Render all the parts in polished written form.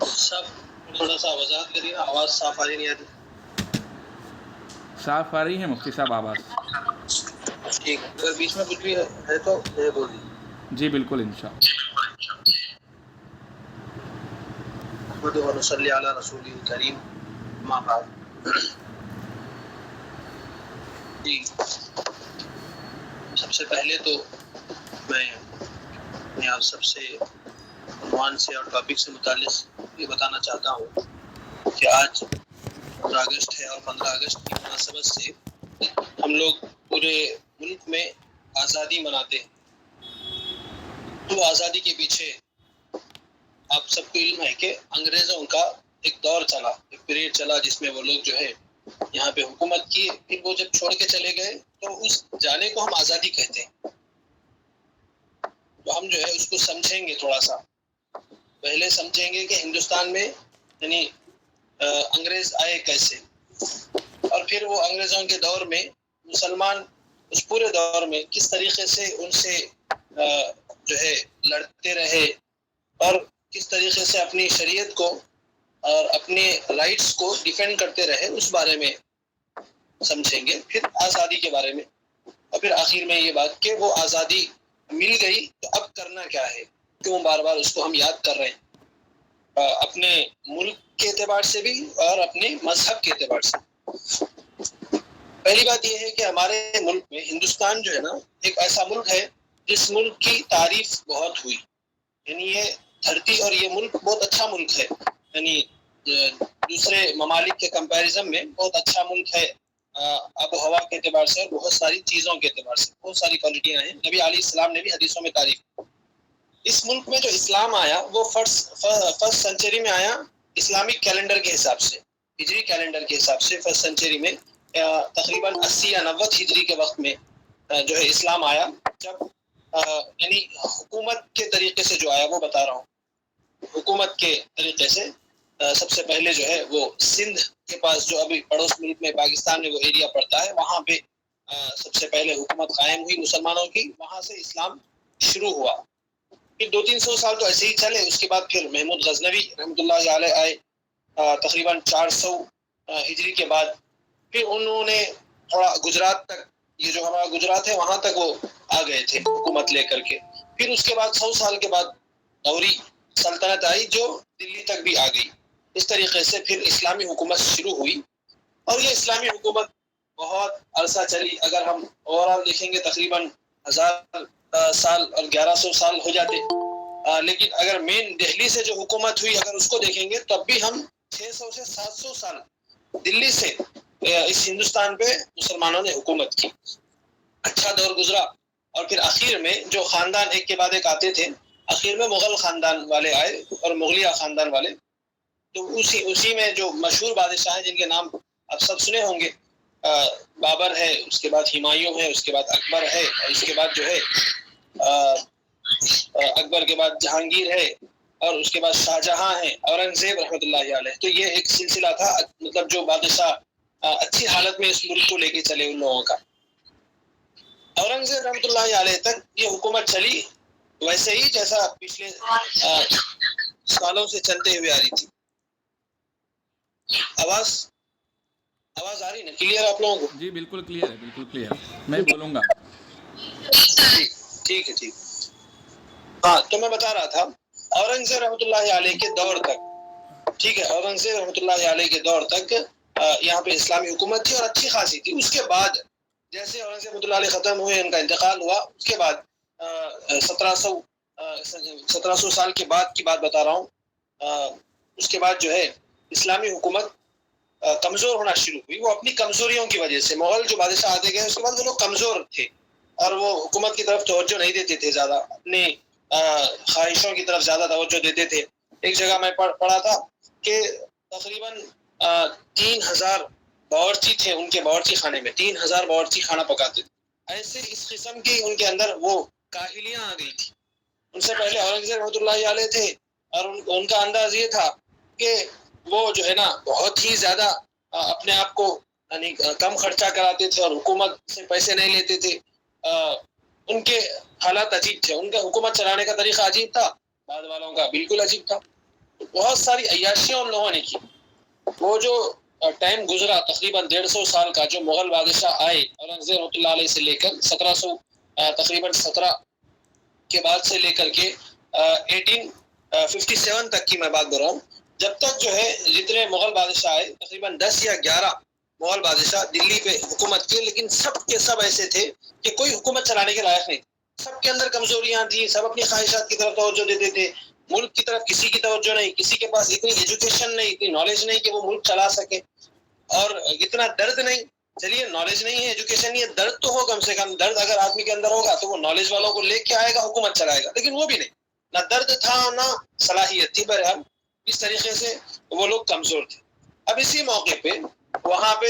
صاف تھوڑا سا وضاحت کریے نا، آواز صاف آ رہی نہیں آتی. صاف آ رہی ہے مفتی صاحب آواز؟ ٹھیک، اگر بیچ میں کچھ بھی ہے تو مجھے بول دیجیے. جی بالکل انشاءاللہ. نحمدہ و نصلی علی رسول کریم، اما بعد. جی، سب سے پہلے تو میں آپ سب سے عنوان سے اور ٹاپک سے متعلق یہ بتانا چاہتا ہوں کہ آج 15 اگست ہے، اور 15 اگست کی مناسبت سے ہم لوگ پورے ملک میں آزادی مناتے ہیں. تو آزادی کے پیچھے آپ سب کو علم ہے کہ انگریزوں کا ایک دور چلا، ایک پیریڈ چلا، جس میں وہ لوگ جو ہے یہاں پہ حکومت کی. پھر وہ جب چھوڑ کے چلے گئے تو اس جانے کو ہم آزادی کہتے ہیں. تو ہم جو ہے اس کو سمجھیں گے، تھوڑا سا پہلے سمجھیں گے کہ ہندوستان میں یعنی انگریز آئے کیسے، اور پھر وہ انگریزوں کے دور میں مسلمان اس پورے دور میں کس طریقے سے ان سے جو ہے لڑتے رہے، اور کس طریقے سے اپنی شریعت کو اور اپنے رائٹس کو ڈیفینڈ کرتے رہے، اس بارے میں سمجھیں گے. پھر آزادی کے بارے میں، اور پھر آخر میں یہ بات کہ وہ آزادی مل گئی تو اب کرنا کیا ہے، کیوں بار بار اس کو ہم یاد کر رہے ہیں، اپنے ملک کے اعتبار سے بھی اور اپنے مذہب کے اعتبار سے. پہلی بات یہ ہے کہ ہمارے ملک میں ہندوستان جو ہے نا، ایک ایسا ملک ہے جس ملک کی تعریف بہت ہوئی. یعنی یہ دھرتی اور یہ ملک بہت اچھا ملک ہے، یعنی دوسرے ممالک کے کمپیریزن میں بہت اچھا ملک ہے. آب و ہوا کے اعتبار سے، بہت ساری چیزوں کے اعتبار سے بہت ساری کوالٹیاں ہیں. نبی علیہ السلام نے بھی حدیثوں میں تعریف کی. اس ملک میں جو اسلام آیا وہ فرسٹ سینچری میں آیا، اسلامک کیلنڈر کے حساب سے، ہجری کیلنڈر کے حساب سے. فرسٹ سینچری میں تقریباً 80 یا 90 ہجری کے وقت میں جو ہے اسلام آیا. جب یعنی حکومت کے طریقے سے جو آیا وہ بتا رہا ہوں. حکومت کے طریقے سے سب سے پہلے جو ہے وہ سندھ کے پاس، جو ابھی پڑوس ملک میں پاکستان میں وہ ایریا پڑتا ہے، وہاں پہ سب سے پہلے حکومت قائم ہوئی مسلمانوں کی. وہاں سے اسلام شروع ہوا. پھر 200-300 سال تو ایسے ہی چلے. اس کے بعد پھر محمود غزنوی رحمۃ اللہ علیہ آئے تقریباً 400 ہجری کے بعد. پھر انہوں نے تھوڑا گجرات تک، یہ جو ہمارا گجرات ہے وہاں تک وہ آ گئے تھے حکومت لے کر کے. پھر اس کے بعد 100 سال کے بعد غوری سلطنت آئی جو دلی تک بھی آ گئی. اس طریقے سے پھر اسلامی حکومت شروع ہوئی، اور یہ اسلامی حکومت بہت عرصہ چلی. اگر ہم اوورآل دیکھیں گے تقریباً 1000 سال اور 1100 سال ہو جاتے. لیکن اگر مین دہلی سے جو حکومت ہوئی اگر اس کو دیکھیں گے تب بھی ہم 600 سے 700 سال دلی سے اس ہندوستان پہ مسلمانوں نے حکومت کی. اچھا دور گزرا. اور پھر آخر میں جو خاندان ایک کے بعد ایک آتے تھے، آخر میں مغل خاندان والے آئے اور مغلیہ خاندان والے. تو اسی میں جو مشہور بادشاہ ہیں جن کے نام آپ سب سنے ہوں گے، بابر ہے، اس کے بعد ہمایوں ہے، اس کے بعد اکبر ہے، اور اس کے بعد جو ہے اکبر کے بعد جہانگیر ہے، اور اس کے بعد شاہجہاں ہے، اورنگزیب رحمۃ اللہ علیہ. تو یہ ایک سلسلہ تھا، مطلب جو بادشاہ اچھی حالت میں اس ملک کو لے کے چلے ان لوگوں کا. اورنگزیب رحمۃ اللہ علیہ تک یہ حکومت چلی ویسے ہی جیسا پچھلے سالوں سے چلتے ہوئے آ رہی تھی. آواز آ رہی نا کلیئر آپ لوگوں کو؟ جی بالکل کلیئر ہے، بالکل کلیئر. میں بولوں گا. ٹھیک ہے. ہاں، تو میں بتا رہا تھا اورنگزیب رحمۃ اللہ علیہ کے دور تک، ٹھیک ہے، اورنگزیب رحمۃ اللہ علیہ کے دور تک یہاں پہ اسلامی حکومت تھی اور اچھی خاصی تھی. اس کے بعد جیسے اورنگزیب رحمۃ اللہ علیہ ختم ہوئے، ان کا انتقال ہوا، اس کے بعد 1700 سال کے بعد کی بات بتا رہا ہوں. اس کے بعد جو ہے اسلامی حکومت کمزور ہونا شروع ہوئی. وہ اپنی کمزوریوں کی وجہ سے، مغل جو بادشاہ آتے گئے اس کے بعد وہ لوگ کمزور تھے اور وہ حکومت کی طرف توجہ نہیں دیتے تھے، زیادہ اپنی خواہشوں کی طرف زیادہ توجہ دیتے تھے. ایک جگہ میں پڑھا تھا کہ تقریباً 3000 باورچی تھے ان کے باورچی خانے میں، 3000 باورچی کھانا پکاتے تھے. ایسے اس قسم کی ان کے اندر وہ کاہلیاں آ گئی تھی. ان سے پہلے اورنگزیب رحمۃ اللہ علیہ تھے، اور ان کا انداز یہ تھا کہ وہ جو ہے نا بہت ہی زیادہ اپنے آپ کو یعنی کم خرچہ کراتے تھے اور حکومت سے پیسے نہیں لیتے تھے. ان کے حالات عجیب تھے، ان کا حکومت چلانے کا طریقہ عجیب تھا، بعد والوں کا بالکل عجیب تھا. بہت ساری عیاشیاں ان لوگوں نے کی. وہ جو ٹائم گزرا تقریباً 150 سال کا، جو مغل بادشاہ آئے اورنگزیب رحمۃ اللہ علیہ سے لے کر 1717 کے بعد سے لے کر کے 1857 تک کی میں بات کر رہا ہوں. جب تک جو ہے جتنے مغل بادشاہ آئے تقریباً 10 یا 11 مغل بادشاہ دلی پہ حکومت کی، لیکن سب کے سب ایسے تھے کہ کوئی حکومت چلانے کے لائق نہیں. سب کے اندر کمزوریاں تھیں، سب اپنی خواہشات کی طرف توجہ دیتے تھے. ملک کی طرف کسی کی توجہ نہیں، کسی کے پاس اتنی ایجوکیشن نہیں، اتنی نالج نہیں کہ وہ ملک چلا سکے، اور اتنا درد نہیں. چلیے نالج نہیں ہے، ایجوکیشن نہیں ہے، درد تو ہو کم سے کم. درد اگر آدمی کے اندر ہوگا تو وہ نالج والوں کو لے کے آئے گا، حکومت چلائے گا. لیکن وہ بھی نہیں، نہ درد تھا نہ صلاحیت تھی. بہرحال اس طریقے سے وہ لوگ کمزور تھے. اب اسی موقع پہ وہاں پہ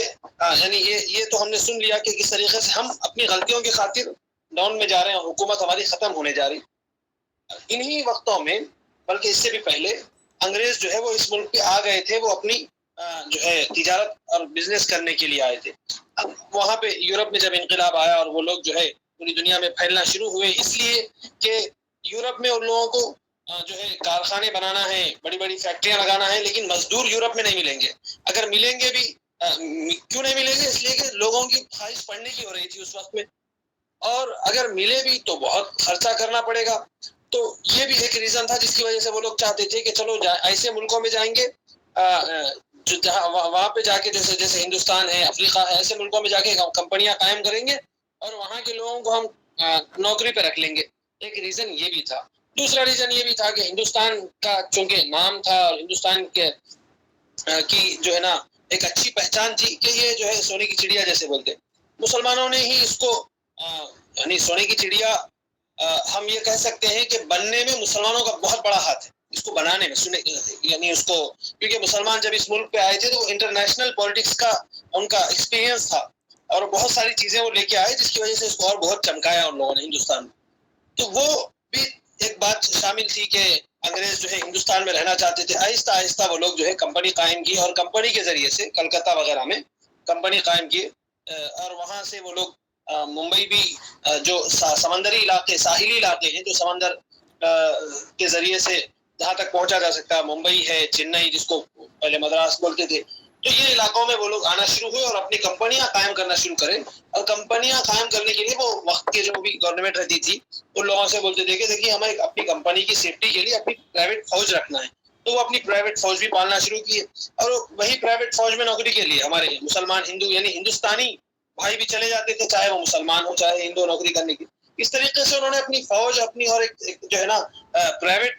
یعنی یہ تو ہم نے سن لیا کہ کس طریقے سے ہم اپنی غلطیوں کی خاطر ڈاؤن میں جا رہے ہیں، حکومت ہماری ختم ہونے جا رہی. انہی وقتوں میں بلکہ اس سے بھی پہلے انگریز جو ہے وہ اس ملک پہ آ گئے تھے. وہ اپنی جو ہے تجارت اور بزنس کرنے کے لیے آئے تھے. اب وہاں پہ یورپ میں جب انقلاب آیا اور وہ لوگ جو ہے پوری دنیا میں پھیلنا شروع ہوئے، اس لیے کہ یورپ میں ان لوگوں کو جو ہے کارخانے بنانا ہے، بڑی بڑی فیکٹریاں لگانا ہے، لیکن مزدور یورپ میں نہیں ملیں گے. اگر ملیں گے بھی کیوں نہیں ملیں گے؟ اس لیے کہ لوگوں کی خواہش پڑھنے کی ہو رہی تھی اس وقت میں، اور اگر ملے بھی تو بہت خرچہ کرنا پڑے گا. تو یہ بھی ایک ریزن تھا جس کی وجہ سے وہ لوگ چاہتے تھے کہ چلو ایسے ملکوں میں جائیں گے جہاں وہاں پہ جا کے جیسے ہندوستان ہے، افریقہ ہے، ایسے ملکوں میں جا کے کمپنیاں قائم کریں گے اور وہاں کے لوگوں کو ہم نوکری پہ رکھ لیں گے. ایک ریزن یہ بھی تھا. دوسرا ریزن یہ بھی تھا کہ ہندوستان کا چونکہ نام تھا اور ہندوستان کے کی جو ہے نا ایک اچھی پہچان تھی کہ یہ جو ہے سونے کی چڑیا جیسے بولتے. مسلمانوں نے ہی اس کو یعنی سونے کی چڑیا ہم یہ کہہ سکتے ہیں کہ بننے میں مسلمانوں کا بہت بڑا ہاتھ ہے. اس کو بنانے میں یعنی اس کو، کیونکہ مسلمان جب اس ملک پہ آئے تھے تو انٹرنیشنل پالیٹکس کا ان کا ایکسپیرینس تھا اور بہت ساری چیزیں وہ لے کے آئے جس کی وجہ سے اس کو اور بہت چمکایا ان لوگوں نے ہندوستان میں. تو وہ بھی ایک بات شامل تھی کہ انگریز جو ہے ہندوستان میں رہنا چاہتے تھے. آہستہ آہستہ وہ لوگ جو ہے کمپنی قائم کی اور کمپنی کے ذریعے سے کلکتہ وغیرہ میں کمپنی قائم کی اور وہاں سے وہ لوگ ممبئی بھی جو سمندری علاقے، ساحلی علاقے ہیں جو سمندر کے ذریعے سے جہاں تک پہنچا جا سکتا ہے، ممبئی ہے، چنئی جس کو پہلے مدراس بولتے تھے، تو یہ علاقوں میں وہ لوگ آنا شروع ہوئے اور اپنی کمپنیاں قائم کرنا شروع کریں. اور کمپنیاں قائم کرنے کے لیے وہ وقت کے جو بھی گورنمنٹ رہتی تھی ان لوگوں سے بولتے تھے کہ دیکھیے ہمیں اپنی کمپنی کی سیفٹی کے لیے اپنی پرائیویٹ فوج رکھنا ہے. تو وہ اپنی پرائیویٹ فوج بھی پالنا شروع کیے اور وہی پرائیویٹ فوج میں نوکری کے لیے ہمارے مسلمان ہندو یعنی ہندوستانی بھائی بھی چلے جاتے تھے، چاہے وہ مسلمان ہو چاہے ہندو، نوکری کرنے کی. اس طریقے سے انہوں نے اپنی فوج اپنی اور ایک جو ہے نا پرائیویٹ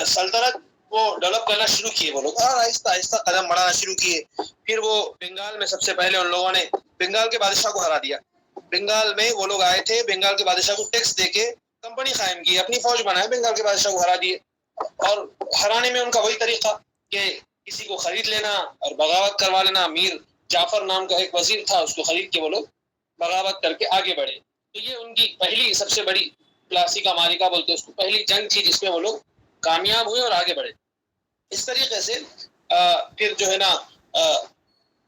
سلطنت وہ ڈیولپ کرنا شروع کیے وہ لوگ، اور آہستہ آہستہ قدم بڑھانا شروع کیے. پھر وہ بنگال میں سب سے پہلے ان لوگوں نے بنگال کے بادشاہ کو ہرا دیا. بنگال میں وہ لوگ آئے تھے، بنگال کے بادشاہ کو ٹیکس دے کے کمپنی قائم کی، اپنی فوج بنائے، بنگال کے بادشاہ کو ہرا دیے. اور ہرانے میں ان کا وہی طریقہ کہ کسی کو خرید لینا اور بغاوت کروا لینا. میر جعفر نام کا ایک وزیر تھا، اس کو خرید کے وہ لوگ بغاوت کر کے آگے بڑھے. تو یہ ان کی پہلی سب سے بڑی پلاسی کا مارکا بولتے اس کو، پہلی جنگ تھی جس میں وہ لوگ کامیاب ہوئے اور آگے بڑھے. اس طریقے سے پھر جو ہے نا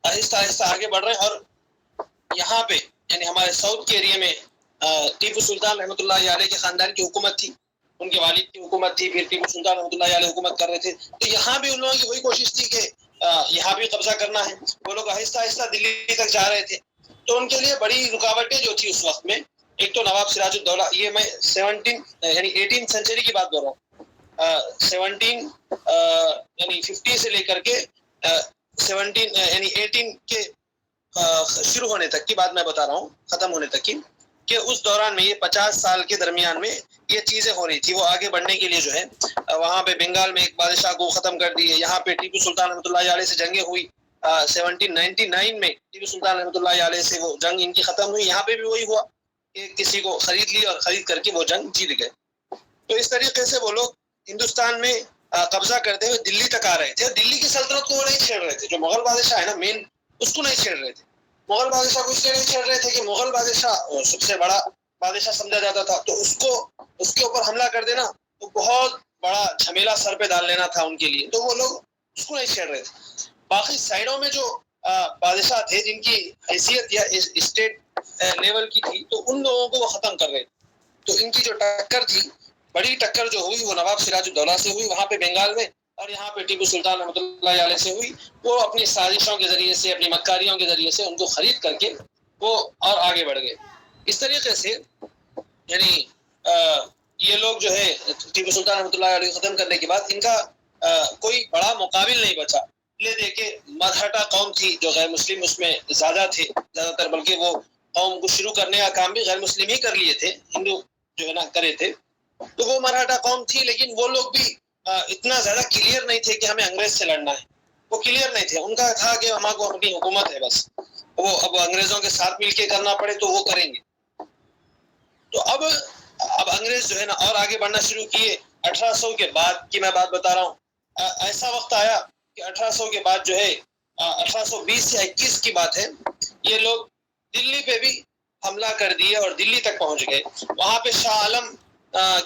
آہستہ آہستہ آگے بڑھ رہے ہیں. اور یہاں پہ یعنی ہمارے ساؤتھ کے ایریا میں ٹیپو سلطان رحمۃ اللہ علیہ کے خاندان کی حکومت تھی، ان کے والد کی حکومت تھی، پھر ٹیپو سلطان رحمۃ اللہ علیہ حکومت کر رہے تھے. تو یہاں بھی ان لوگوں کی وہی کوشش تھی کہ یہاں بھی قبضہ کرنا ہے. وہ لوگ آہستہ آہستہ دلی تک جا رہے تھے. تو ان کے لیے بڑی رکاوٹیں جو تھی اس وقت میں، ایک تو نواب سراج الدولہ، یہ میں 18 سینچری کی بات کر رہا ہوں، 50 سے لے کر کے 18 کے شروع ہونے تک کی بات میں بتا رہا ہوں، ختم ہونے تک کی، کہ اس دوران میں یہ 50 سال کے درمیان میں یہ چیزیں ہو رہی تھی. وہ آگے بڑھنے کے لیے جو ہے وہاں پہ بنگال میں ایک بادشاہ کو ختم کر دیے. یہاں پہ ٹیپو سلطان رحمۃ اللہ علیہ سے جنگیں ہوئی. 1799 میں ٹیپو سلطان رحمۃ اللہ علیہ سے وہ جنگ ان کی ختم ہوئی. یہاں پہ بھی وہی ہوا کہ کسی کو خرید لی اور خرید کر کے وہ جنگ جیت گئے. تو اس طریقے سے وہ لوگ ہندوستان میں قبضہ کرتے ہوئے دلی تک آ رہے تھے. اور دلی کی سلطنت کو وہ نہیں چھیڑ رہے تھے. جو مغل بادشاہ ہے نا مین، اس کو نہیں چھیڑ رہے تھے. مغل بادشاہ کو اس لیے نہیں چھیڑ رہے تھے کہ مغل بادشاہ سب سے بڑا بادشاہ سمجھا جاتا تھا، تو اس کے اوپر حملہ کر دینا تو بہت بڑا جھمیلا سر پہ ڈال لینا تھا ان کے لیے. تو وہ لوگ اس کو نہیں چھیڑ رہے تھے. باقی سائڈوں میں جو بادشاہ تھے جن کی حیثیت یا اسٹیٹ لیول کی تھی، تو ان لوگوں کو وہ ختم کر رہے تھے. تو ان کی جو ٹکر تھی، بڑی ٹکر جو ہوئی وہ نواب سراج الدولہ سے ہوئی وہاں پہ بنگال میں. اور اور یہاں پہ ٹیپو سلطان رحمۃ اللہ علیہ سے ہوئی. وہ اپنی سازشوں کے ذریعے سے، اپنی مکاریوں کے ذریعے سے ان کو خرید کر کے وہ اور آگے بڑھ گئے. اس طریقے سے یعنی یہ لوگ جو ہے ٹیپو سلطان رحمۃ اللہ علیہ ختم کرنے کے بعد ان کا کوئی بڑا مقابل نہیں بچا. لے دے کے مرہٹا قوم تھی جو غیر مسلم اس میں زیادہ تھے زیادہ تر، بلکہ وہ قوم کو شروع کرنے کا کام بھی غیر مسلم ہی کر لیے تھے، ہندو جو ہے نا کرے تھے. تو وہ مرہٹا قوم تھی، لیکن وہ لوگ بھی اتنا زیادہ کلیئر نہیں تھے کہ ہمیں انگریز سے لڑنا ہے. وہ کلیئر نہیں تھے. ان کا تھا کہ ہمارے کو اپنی حکومت ہے، بس وہ اب انگریزوں کے ساتھ مل کے کرنا پڑے تو وہ کریں گے. تو اب انگریز جو ہے نا اور آگے بڑھنا شروع کیے. 1800 کے بعد کی میں بات بتا رہا ہوں. ایسا وقت آیا کہ 1800 کے بعد جو ہے 1820 یا 21 کی بات ہے، یہ لوگ دلی پہ بھی حملہ کر دیے اور دلی تک پہنچ گئے. وہاں پہ شاہ عالم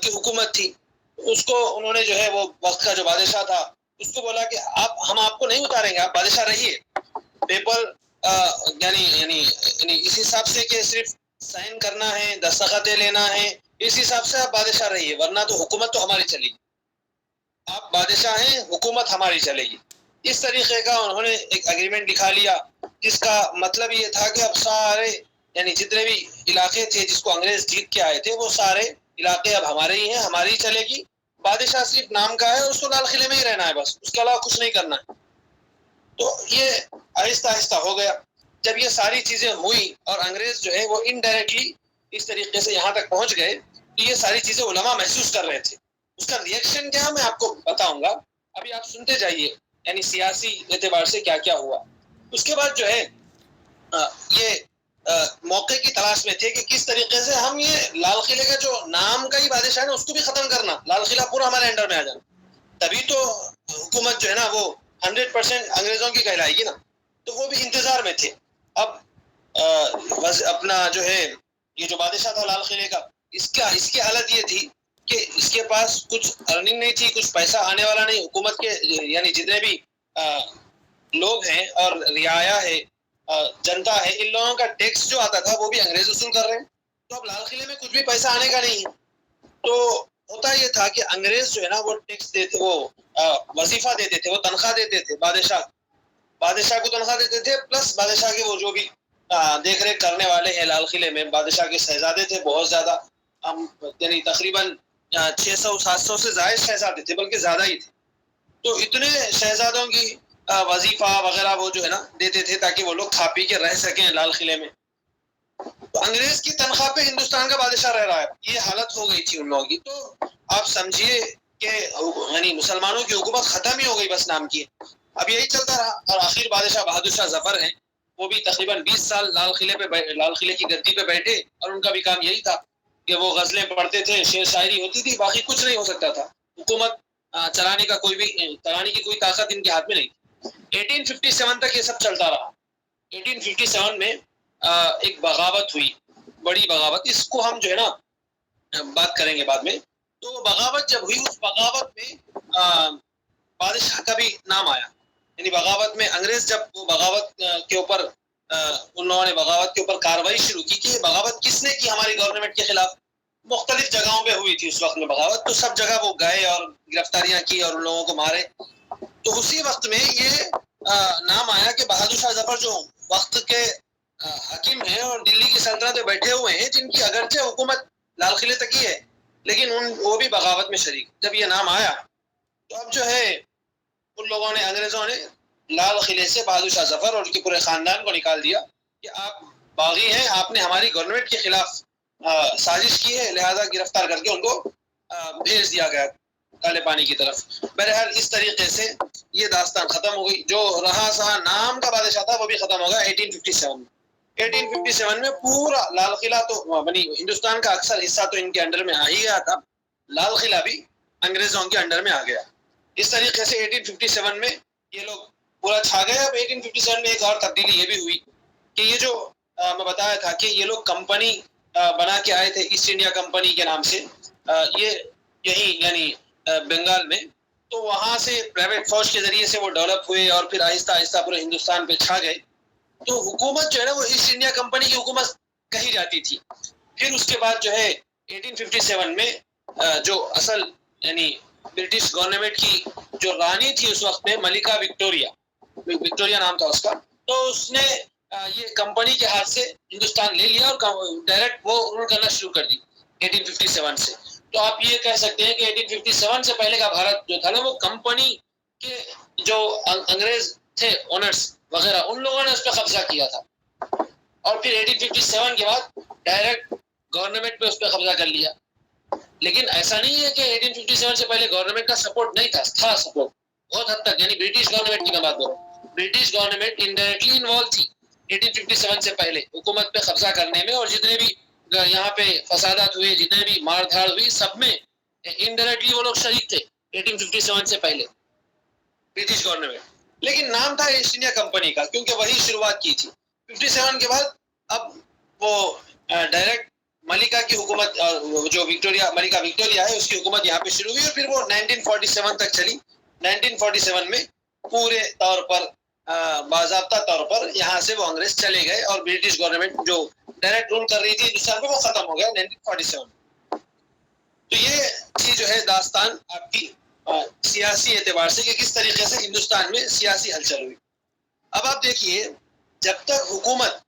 کی حکومت تھی. اس کو انہوں نے جو ہے وہ وقت کا جو بادشاہ تھا اس کو بولا کہ ہم آپ کو نہیں اتاریں گے، آپ بادشاہ رہیے. پیپر یعنی اس حساب سے کہ صرف سائن کرنا ہے، دستخطیں لینا ہے، اس حساب سے آپ بادشاہ رہیے، ورنہ تو حکومت تو ہماری چلے گی. آپ بادشاہ ہیں، حکومت ہماری چلے گی. اس طریقے کا انہوں نے ایک اگریمنٹ لکھا لیا، جس کا مطلب یہ تھا کہ اب سارے یعنی جتنے بھی علاقے تھے جس کو انگریز جیت کے آئے تھے وہ سارے علاقے اب ہمارے ہی ہیں، ہماری چلے گی. بادشاہ صرف نام کا ہے، اس کو لال قلعے میں ہی رہنا ہے، بس اس کے علاوہ کچھ نہیں کرنا ہے. تو یہ آہستہ آہستہ ہو گیا. جب یہ ساری چیزیں ہوئی اور انگریز جو ہے وہ انڈائریکٹلی اس طریقے سے یہاں تک پہنچ گئے، تو یہ ساری چیزیں علماء محسوس کر رہے تھے. اس کا ریئیکشن کیا میں آپ کو بتاؤں گا، ابھی آپ سنتے جائیے یعنی سیاسی اعتبار سے کیا کیا ہوا. اس کے بعد جو ہے یہ موقع کی تلاش میں تھے کہ کس طریقے سے ہم یہ لال قلعے کا جو نام کا ہی بادشاہ ہے نا اس کو بھی ختم کرنا، لال قلعہ پورا ہمارے انڈر میں آ جانا، تبھی تو حکومت جو ہے نا وہ 100% انگریزوں کی کہلائے گی نا. تو وہ بھی انتظار میں تھے. اب اپنا جو ہے یہ جو بادشاہ تھا لال قلعے کا، اس کی حالت یہ تھی کہ اس کے پاس کچھ ارننگ نہیں تھی، کچھ پیسہ آنے والا نہیں. حکومت کے یعنی جتنے بھی لوگ ہیں اور رعایا ہے، جنتا ہے، ان لوگوں کا ٹیکس جو آتا تھا وہ بھی انگریز وصول کر رہے ہیں. تو اب لال قلعے میں کچھ بھی پیسہ آنے کا نہیں ہے. تو ہوتا یہ تھا کہ انگریز جو ہے نا وہ ٹیکس دیتے، وہ وظیفہ دیتے تھے، وہ تنخواہ دیتے تھے بادشاہ کو تنخواہ دیتے تھے، پلس بادشاہ کے وہ جو بھی دیکھ ریکھ کرنے والے ہیں لال قلعے میں. بادشاہ کے شہزادے تھے بہت زیادہ، یعنی تقریباً 600-700 سے زائد شہزادے تھے، بلکہ زیادہ ہی تھے. تو اتنے شہزادوں کی وظیفہ وغیرہ وہ جو ہے نا دیتے تھے تاکہ وہ لوگ کھا پی کے رہ سکیں لال قلعے میں. تو انگریز کی تنخواہ پہ ہندوستان کا بادشاہ رہ رہا ہے، یہ حالت ہو گئی تھی ان لوگوں کی. تو آپ سمجھیے کہ یعنی مسلمانوں کی حکومت ختم ہی ہو گئی بس نام کی. اب یہی چلتا رہا اور آخر بادشاہ بہادر شاہ ظفر ہیں، وہ بھی تقریباً 20 سال لال قلعے کی گدی پہ بیٹھے، اور ان کا بھی کام یہی تھا کہ وہ غزلیں پڑھتے تھے، شعر شاعری ہوتی تھی، باقی کچھ نہیں ہو سکتا تھا. حکومت چلانے کی کوئی طاقت ان کے ہاتھ میں نہیں. 1857 تک یہ سب چلتا رہا. 1857 میں ایک بغاوت ہوئی، بڑی بغاوت، اس کو ہم جو ہے نا بات کریں گے بعد میں. تو بغاوت جب ہوئی، اس بغاوت میں بادشاہ کا بھی نام آیا. یعنی بغاوت میں انگریز جب وہ بغاوت کے اوپر ان لوگوں نے بغاوت کے اوپر کاروائی شروع کی کہ بغاوت کس نے کی ہماری گورنمنٹ کے خلاف. مختلف جگہوں پہ ہوئی تھی اس وقت میں بغاوت، تو سب جگہ وہ گئے اور گرفتاریاں کی اور ان لوگوں کو مارے. تو اسی وقت میں یہ نام آیا کہ بہادر شاہ ظفر جو وقت کے حاکم ہیں اور دلی کی سلطنت پہ بیٹھے ہوئے ہیں، جن کی اگرچہ حکومت لال قلعے تک ہی ہے لیکن وہ بھی بغاوت میں شریک. جب یہ نام آیا تو اب جو ہے ان لوگوں نے، انگریزوں نے لال قلعے سے بہادر شاہ ظفر اور ان کے پورے خاندان کو نکال دیا کہ آپ باغی ہیں، آپ نے ہماری گورنمنٹ کے خلاف سازش کی ہے، لہذا گرفتار کر کے ان کو بھیج دیا گیا کالے پانی کی طرف. بہرحال اس طریقے سے یہ داستان ختم ہو گئی. جو رہا سہا نام کا بادشاہ تھا وہ بھی ختم ہو گیا 1857 میں. 1857 میں پورا لال قلعہ تو بنی ہندوستان کا اکثر حصہ تو ان کے انڈر میں آ ہی گیا تھا، لال قلعہ بھی انگریزوں کے انڈر میں آ گیا. اس طریقے سے 1857 میں یہ لوگ پورا چھا گئے. اب 1857 میں ایک اور تبدیلی یہ بھی ہوئی کہ یہ جو میں بتایا تھا کہ یہ لوگ کمپنی بنا کے آئے تھے ایسٹ انڈیا کمپنی کے نام سے، یہی یعنی بنگال میں. تو وہاں سے پرائیویٹ فوج کے ذریعے سے وہ ڈیولپ ہوئے اور پھر آہستہ آہستہ پورے ہندوستان پہ چھا گئے. تو حکومت جو ہے نا وہ ایسٹ انڈیا کمپنی کی حکومت کہی جاتی تھی. پھر اس کے بعد جو ہے 1857 میں جو اصل یعنی برٹش گورنمنٹ کی جو رانی تھی اس وقت میں ملکہ وکٹوریا نام تھا اس کا، تو اس نے یہ کمپنی کے ہاتھ سے ہندوستان لے لیا اور ڈائریکٹ وہ رول کرنا شروع کر دی 1857 سے. تو آپ یہ کہہ سکتے ہیں کہ 1857 سے پہلے کا بھارت جو تھا نا وہ کمپنی کے جو انگریز تھے اونرز وغیرہ ان لوگوں نے اس پہ قبضہ کیا تھا، اور پھر 1857 کے بعد ڈائریکٹ گورنمنٹ پہ اس پہ قبضہ کر لیا. لیکن ایسا نہیں ہے کہ 1857 سے پہلے گورنمنٹ کا سپورٹ نہیں تھا سپورٹ بہت حد تک. یعنی برٹش گورنمنٹ کی میں بات کروں، برٹش گورنمنٹ انڈائریکٹلی انوالو تھی 1857 سے پہلے حکومت پہ قبضہ کرنے میں، اور جتنے بھی یہاں پہ فسادات ہوئے، جتنے بھی مار دھاڑ ہوئی، سب میں انڈائریکٹلی وہ لوگ شریک تھے 1857 سے پہلے برٹش گورنمنٹ. لیکن نام تھا ایسٹ انڈیا کمپنی کا، کیونکہ وہی شروعات کی تھی. 57 کے بعد اب وہ ڈائریکٹ ملکہ کی حکومت، جو ملکہ وکٹوریا ہے اس کی حکومت یہاں پہ شروع ہوئی، اور پھر وہ 1947 تک چلی. 1947 میں پورے طور پر باضابطہ طور پر یہاں سے وہ انگریز چلے گئے، اور برٹش گورنمنٹ جو ڈائریکٹ رول کر رہی تھی ہندوستان میں وہ ختم ہو گیا 1947. تو یہ تھی جو ہے داستان آپ کی سیاسی اعتبار سے کہ کس طریقے سے ہندوستان میں سیاسی ہلچل ہوئی. اب آپ دیکھیے جب تک حکومت،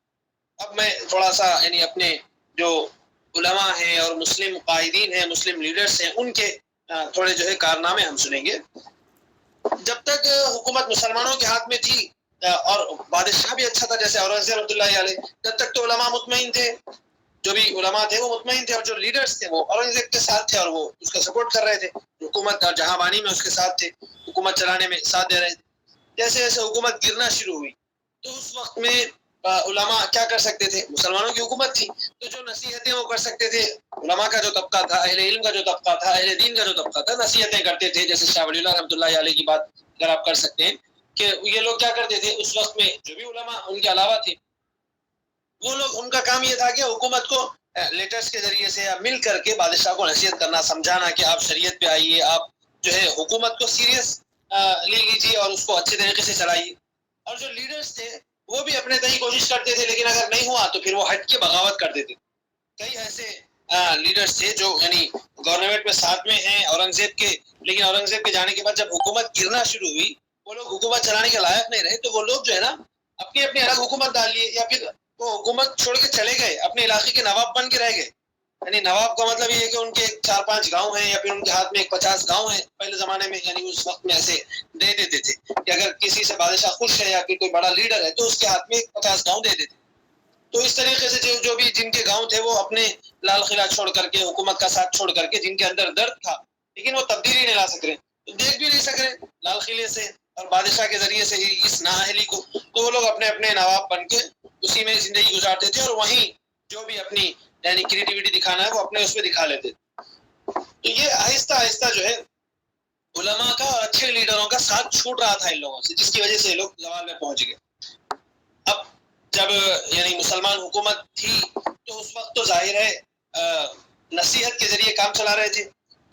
اب میں تھوڑا سا یعنی اپنے جو علماء ہیں اور مسلم قائدین ہیں، مسلم لیڈرز ہیں، ان کے تھوڑے جو ہے کارنامے ہم سنیں گے. جب تک حکومت مسلمانوں کے ہاتھ میں تھی اور بادشاہ بھی اچھا تھا جیسے اورنگزیب رحمۃ اللہ علیہ، جب تک تو علماء مطمئن تھے، جو بھی علماء تھے وہ مطمئن تھے، اور جو لیڈرز تھے وہ اورنگزیب کے ساتھ تھے اور وہ اس کا سپورٹ کر رہے تھے. حکومت جہاں بانی میں اس کے ساتھ تھے، حکومت چلانے میں ساتھ دے رہے تھے. جیسے جیسے حکومت گرنا شروع ہوئی تو اس وقت میں علماء کیا کر سکتے تھے؟ مسلمانوں کی حکومت تھی تو جو نصیحتیں وہ کر سکتے تھے، علماء کا جو طبقہ تھا، اہل علم کا جو طبقہ تھا، اہل دین کا جو طبقہ تھا، نصیحتیں کرتے تھے. جیسے شاہ ولی اللہ رحمۃ اللہ علیہ کی بات اگر آپ کر سکتے ہیں کہ یہ لوگ کیا کرتے تھے اس وقت میں، جو بھی علماء ان کے علاوہ تھے وہ لوگ، ان کا کام یہ تھا کہ حکومت کو لیٹرز کے ذریعے سے یا مل کر کے بادشاہ کو نصیحت کرنا، سمجھانا کہ آپ شریعت پہ آئیے، آپ جو ہے حکومت کو سیریس لے لیجیے اور اس کو اچھے طریقے سے چلائیے. اور جو لیڈرز تھے وہ بھی اپنے تئیں کوشش کرتے تھے، لیکن اگر نہیں ہوا تو پھر وہ ہٹ کے بغاوت کر دیتے. کئی ایسے لیڈرز تھے جو یعنی گورنمنٹ میں ساتھ میں ہیں اورنگزیب کے، لیکن اورنگزیب کے جانے کے بعد جب حکومت گرنا شروع ہوئی، وہ لوگ حکومت چلانے کے لائق نہیں رہے، تو وہ لوگ جو ہے نا اپنی اپنی الگ حکومت ڈال لیے، یا پھر وہ حکومت چھوڑ کے چلے گئے، اپنے علاقے کے نواب بن کے رہ گئے. یعنی نواب کا مطلب یہ ہے کہ ان کے 4-5 گاؤں ہیں، یا پھر ان کے ہاتھ میں 50 گاؤں ہیں پہلے زمانے میں. یعنی اس وقت میں ایسے دے دیتے تھے کہ اگر کسی سے بادشاہ خوش ہے یا پھر کوئی بڑا لیڈر ہے تو اس کے ہاتھ میں 50 گاؤں دے دیتے. تو اس طریقے سے جو بھی جن کے گاؤں تھے وہ اپنے لال قلعہ چھوڑ کر کے، حکومت کا ساتھ چھوڑ کر کے، جن کے اندر درد تھا لیکن وہ تبدیلی نہیں لا سک رہے، دیکھ بھی نہیں سک رہے لال قلعے سے اور بادشاہ کے ذریعے سے اس نااہلی کو، تو وہ لوگ اپنے اپنے نواب بن کے اسی میں زندگی گزارتے تھے، اور وہیں جو بھی اپنی یعنی کریٹیوٹی دکھانا ہے وہ اپنے اس میں دکھا لیتے. تو یہ آہستہ آہستہ جو ہے علماء کا اور اچھے لیڈروں کا ساتھ چھوٹ رہا تھا ان لوگوں سے، جس کی وجہ سے یہ لوگ زوال میں پہنچ گئے. اب جب یعنی مسلمان حکومت تھی تو اس وقت تو ظاہر ہے نصیحت کے ذریعے کام چلا رہے تھے،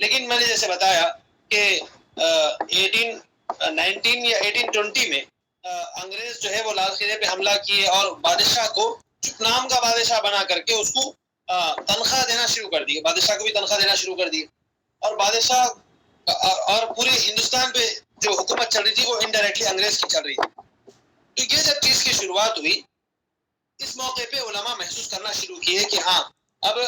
لیکن میں نے جیسے بتایا کہ 1819 یا 1820 میں انگریز جو ہے وہ لال قلعے پہ حملہ کیے اور بادشاہ کو نام کا بادشاہ بنا کر کے اس کو تنخواہ دینا شروع کر دی. بادشاہ کو بھی تنخواہ دینا شروع کر دی، اور بادشاہ اور پورے ہندوستان پہ جو حکومت چل رہی تھی وہ انڈائریکٹلی انگریز کی چل رہی تھی. تو یہ جب چیز کی شروعات ہوئی، اس موقع پہ علماء محسوس کرنا شروع کیے کہ ہاں اب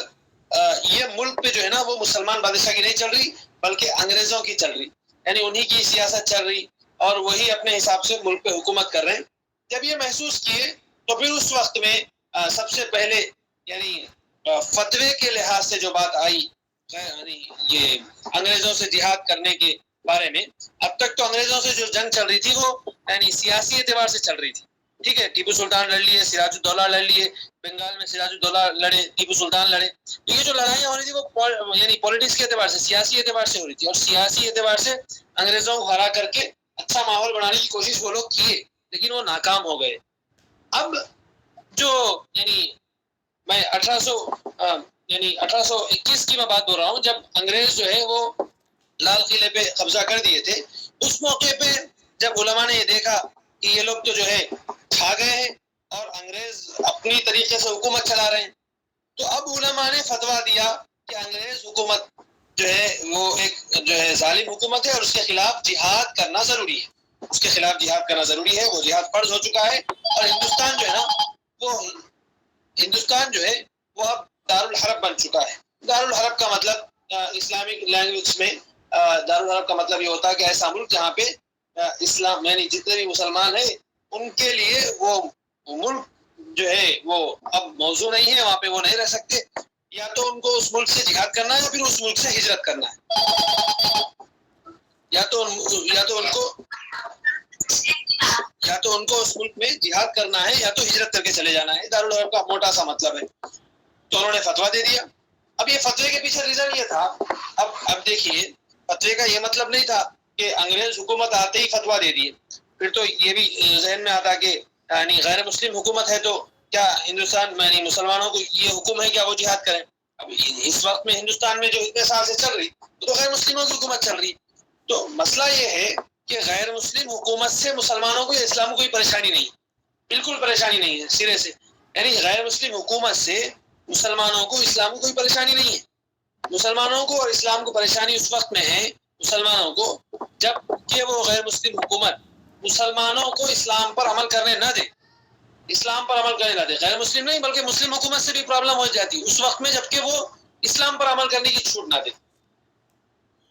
یہ ملک پہ جو ہے نا وہ مسلمان بادشاہ کی نہیں چل رہی بلکہ انگریزوں کی چل رہی، یعنی انہی کی سیاست چل رہی اور وہی اپنے حساب سے ملک پہ حکومت کر رہے ہیں. جب یہ محسوس کیے تو پھر اس وقت میں سب سے پہلے یعنی فتوے کے لحاظ سے جو بات آئی، یعنی یہ انگریزوں سے جہاد کرنے کے بارے میں. اب تک تو انگریزوں سے جو جنگ چل رہی تھی وہ یعنی سیاسی اعتبار سے چل رہی تھی، ٹھیک ہے، ٹیپو سلطان لڑ لیے، سراج الدولہ لڑ لیے، بنگال میں سراج الدولہ لڑے، ٹیپو سلطان لڑے. تو یہ جو لڑائیاں ہو رہی تھی وہ یعنی پولیٹکس کے اعتبار سے، سیاسی اعتبار سے ہو رہی تھی، اور سیاسی اعتبار سے انگریزوں کو ہرا کر کے اچھا ماحول بنانے کی کوشش وہ لوگ کیے، لیکن وہ ناکام ہو گئے. اب جو یعنی میں 1821 کی میں بات بول رہا ہوں، جب انگریز جو ہے وہ لال قلعے پہ قبضہ کر دیے تھے، اس موقع پہ جب علماء نے یہ دیکھا کہ یہ لوگ تو جو ہے کھا گئے ہیں اور انگریز اپنی طریقے سے حکومت چلا رہے ہیں، تو اب علماء نے فتویٰ دیا کہ انگریز حکومت جو ہے وہ ایک جو ہے ظالم حکومت ہے اور اس کے خلاف جہاد کرنا ضروری ہے. اس کے خلاف جہاد کرنا ضروری ہے. وہ جہاد فرض ہو چکا ہے اور ہندوستان جو ہے نا وہ ہندوستان جو ہے وہ اب دارالحرب بن چکا ہے. دارالحرب کا مطلب اسلامک لینگویج میں دارالحرب کا مطلب یہ ہوتا ہے کہ ایسا ملک جہاں پہ اسلام یعنی جتنے بھی مسلمان ہیں ان کے لیے وہ ملک جو ہے وہ اب موضوع نہیں ہے. وہاں پہ وہ نہیں رہ سکتے. یا تو ان کو اس ملک سے جہاد کرنا ہے یا پھر اس ملک سے ہجرت کرنا ہے. یا تو ان کو اس ملک میں جہاد کرنا ہے یا تو ہجرت کر کے چلے جانا ہے. دارالحرب کا موٹا سا مطلب ہے. تو انہوں نے فتویٰ دے دیا. اب یہ فتوے کے پیچھے ریزن یہ تھا. اب دیکھیے فتوے کا یہ مطلب نہیں تھا کہ انگریز حکومت آتے ہی فتویٰ دے دیے. پھر تو یہ بھی ذہن میں آتا کہ یعنی غیر مسلم حکومت ہے تو کیا ہندوستان میں یعنی مسلمانوں کو یہ حکم ہے کیا وہ جہاد کریں. اب اس وقت میں ہندوستان میں جو اتنے سال سے چل رہی تو غیر مسلموں کی حکومت چل رہی. تو مسئلہ یہ ہے کہ غیر مسلم حکومت سے مسلمانوں کو یا اسلام کو کوئی پریشانی نہیں. بالکل پریشانی نہیں ہے سرے سے. یعنی غیر مسلم حکومت سے مسلمانوں کو اسلام کو کوئی پریشانی نہیں ہے. مسلمانوں کو اور اسلام کو پریشانی اس وقت میں ہے مسلمانوں کو جب کہ وہ غیر مسلم حکومت مسلمانوں کو اسلام پر عمل کرنے نہ دے. اسلام پر عمل کرنے نہ دے. غیر مسلم نہیں بلکہ مسلم حکومت سے بھی پرابلم ہو جاتی اس وقت میں جبکہ وہ اسلام پر عمل کرنے کی چھوٹ نہ دے.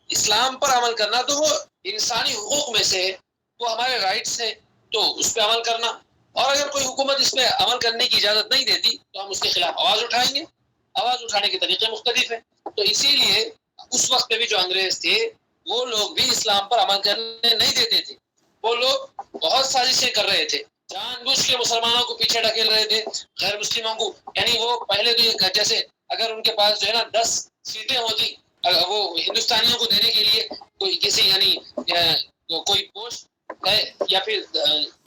اسلام پر عمل کرنا تو وہ انسانی حقوق میں سے ہے. وہ ہمارے رائٹس ہیں تو اس پہ عمل کرنا. اور اگر کوئی حکومت اس پہ عمل کرنے کی اجازت نہیں دیتی تو ہم اس کے خلاف آواز اٹھائیں گے. آواز اٹھانے کے طریقے مختلف ہیں. تو اسی لیے اس وقت پہ بھی جو انگریز تھے وہ لوگ بھی اسلام پر عمل کرنے نہیں دیتے تھے. وہ لوگ بہت سازشیں کر رہے تھے. جان بوجھ کے مسلمانوں کو پیچھے ڈھکیل رہے تھے غیر مسلموں کو. یعنی وہ پہلے تو یہ جیسے اگر ان کے پاس جو ہے نا 10 سیٹیں ہوتی وہ ہندوستانیوں کو دینے کے لیے کوئی کسی یعنی کوئی پوسٹ ہے یا پھر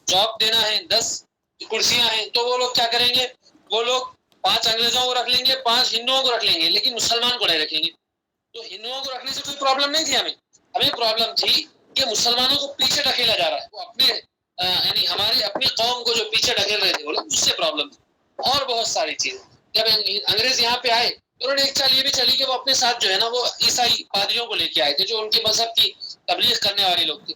جاب دینا ہے 10 کرسیاں ہیں تو وہ لوگ کیا کریں گے. وہ لوگ 5 انگریزوں کو رکھ لیں گے 5 ہندوؤں کو رکھ لیں گے لیکن مسلمان کو نہیں رکھیں گے. تو ہندوؤں کو رکھنے سے کوئی پرابلم نہیں تھی. ہمیں پرابلم تھی کہ مسلمانوں کو پیچھے ڈھکیلا جا رہا ہے. وہ اپنے یعنی ہماری اپنی قوم کو جو پیچھے ڈھکیل رہے تھے وہ لوگ اس سے پرابلم تھی. اور بہت ساری چیزیں جب انگریز یہاں پہ آئے تو انہوں نے ایک چال یہ بھی چلی کہ وہ اپنے ساتھ جو ہے نا وہ عیسائی پادریوں کو لے کے آئے تھے جو ان کے مذہب کی تبلیغ کرنے والے لوگ تھے.